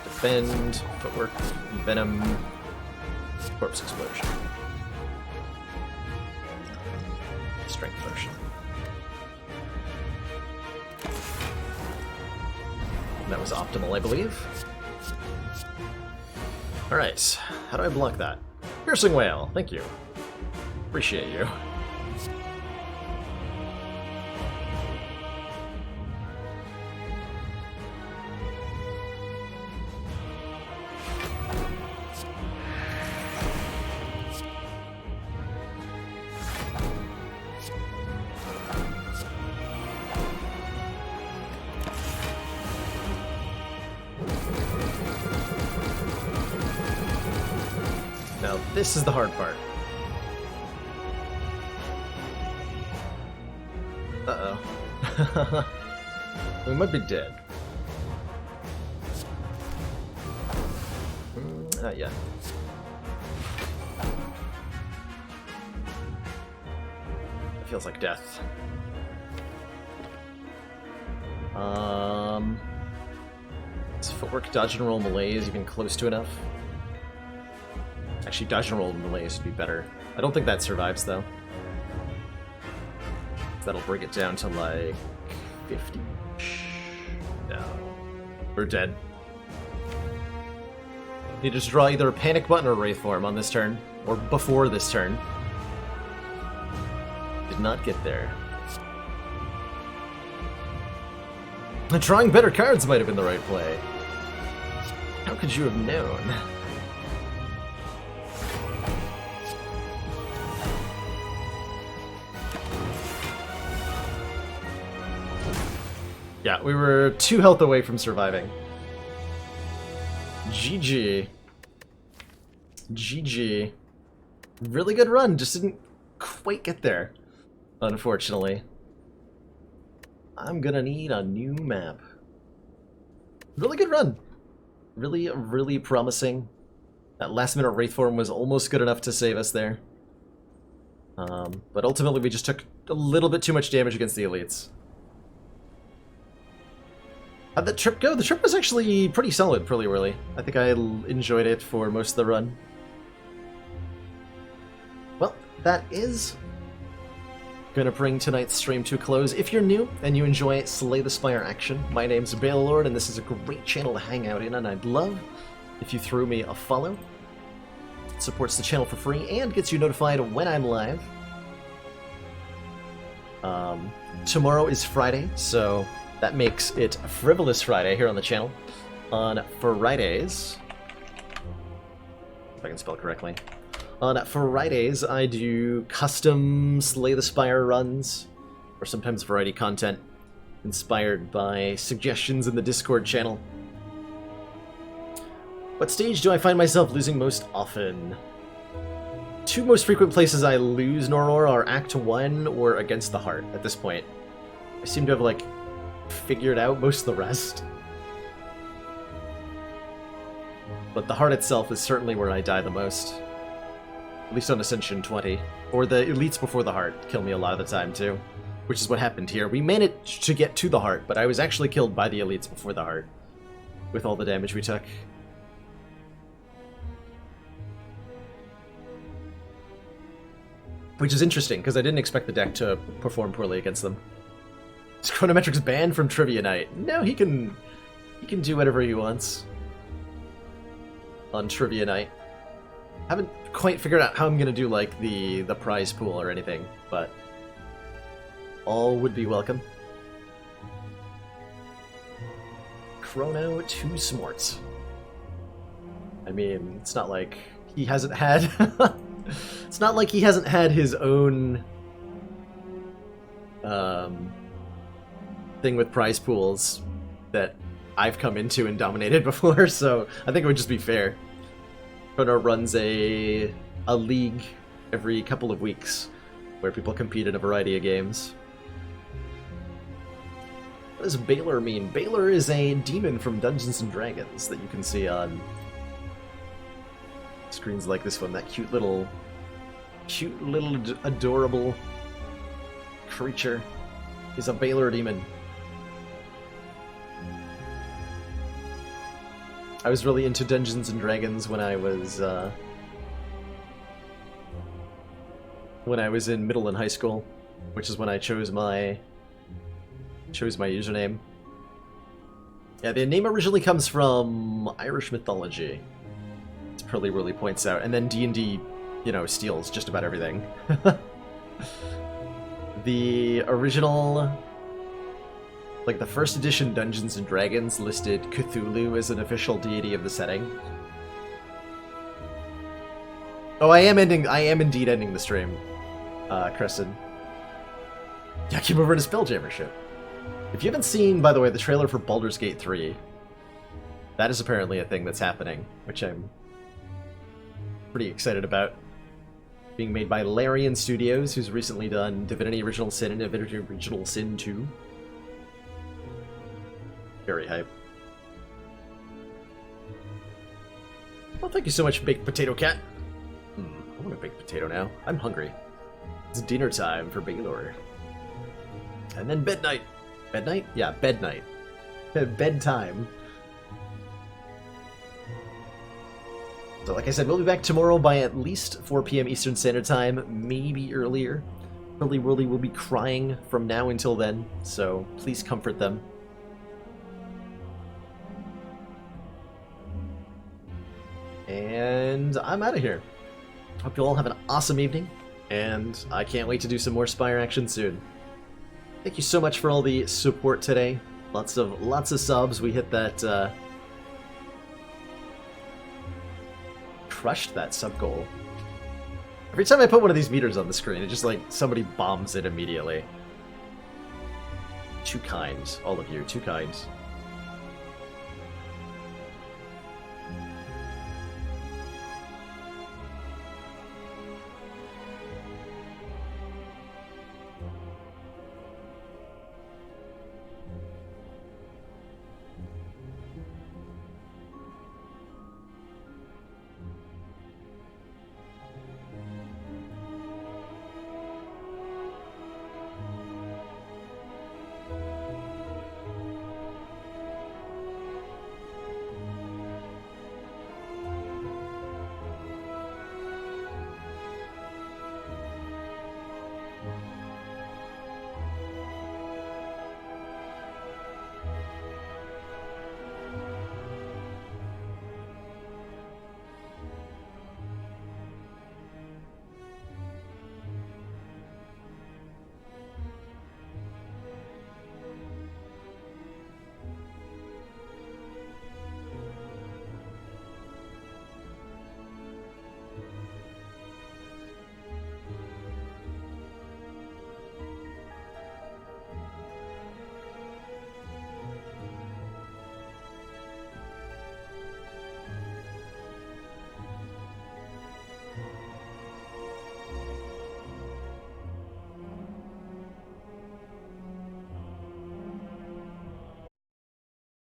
Defend, Footwork, Venom, Corpse Explosion. Strength Potion. And that was optimal, I believe. Alright, how do I block that? Piercing Whale, thank you. Appreciate you. This is the hard part. Uh-oh. We might be dead. Not yet. It feels like death. Is footwork, dodge and roll malaise even close to enough? Actually, dodge and roll malaise would be better. I don't think that survives, though. That'll bring it down to, like, 50. No. We're dead. Need to just draw either a panic button or Wraith form on this turn, or before this turn. Did not get there. Drawing better cards might have been the right play. How could you have known? Yeah, we were 2 health away from surviving. GG. GG. Really good run, just didn't quite get there, unfortunately. I'm gonna need a new map. Really good run. Really, really promising. That last minute Wraith form was almost good enough to save us there. But ultimately we just took a little bit too much damage against the elites. How'd that trip go? The trip was actually pretty solid pretty early. I think I enjoyed it for most of the run. Well, that is gonna bring tonight's stream to a close. If you're new and you enjoy Slay the Spire action, my name's Balelord and this is a great channel to hang out in, and I'd love if you threw me a follow. It supports the channel for free and gets you notified when I'm live. Tomorrow is Friday, so that makes it Frivolous Friday here on the channel. On Fridays, if I can spell correctly. On Fridays, I do custom Slay the Spire runs, or sometimes variety content, inspired by suggestions in the Discord channel. What stage do I find myself losing most often? 2 most frequent places I lose Noror are Act 1 or Against the Heart at this point. I seem to have, like, figured out most of the rest. But the heart itself is certainly where I die the most. At least on Ascension 20. Or the elites before the heart kill me a lot of the time too. Which is what happened here. We managed to get to the heart, but I was actually killed by the elites before the heart. With all the damage we took. Which is interesting, because I didn't expect the deck to perform poorly against them. Is Chronometric's banned from Trivia Night? No, he can do whatever he wants on Trivia Night. Haven't quite figured out how I'm gonna do like the prize pool or anything, but all would be welcome. Chrono 2 Smorts. I mean, it's not like he hasn't had it's not like he hasn't had his own thing with prize pools that I've come into and dominated before, so I think it would just be fair. Chrono runs a league every couple of weeks where people compete in a variety of games. What does Baylor mean? Baylor is a demon from Dungeons and Dragons that you can see on screens like this one. That cute little adorable creature is a Baylor demon. I was really into Dungeons and Dragons when I was in middle and high school, which is when I chose my username. Yeah, the name originally comes from Irish mythology. As Pearly really points out, and then D&D, you know, steals just about everything. The original, like the first edition Dungeons and Dragons listed Cthulhu as an official deity of the setting. Oh, I am indeed ending the stream, Crescent. Yeah, keep over to Spelljammer ship. If you haven't seen, by the way, the trailer for Baldur's Gate 3, that is apparently a thing that's happening, which I'm pretty excited about. Being made by Larian Studios, who's recently done Divinity Original Sin and Divinity Original Sin 2. Very hype. Well, thank you so much, Baked Potato Cat. I want a baked potato now. I'm hungry. It's dinner time for Baylor. And then bed night. Bed night? Yeah, bed night. Bedtime. So like I said, we'll be back tomorrow by at least 4 p.m. Eastern Standard Time, maybe earlier. Curly Whirly will be crying from now until then, so please comfort them. And I'm out of here. Hope you all have an awesome evening, and I can't wait to do some more Spire action soon. Thank you so much for all the support today. Lots of subs. We hit that crushed that sub goal. Every time I put one of these meters on the screen, it just like somebody bombs it immediately. Too kind, all of you, too kind.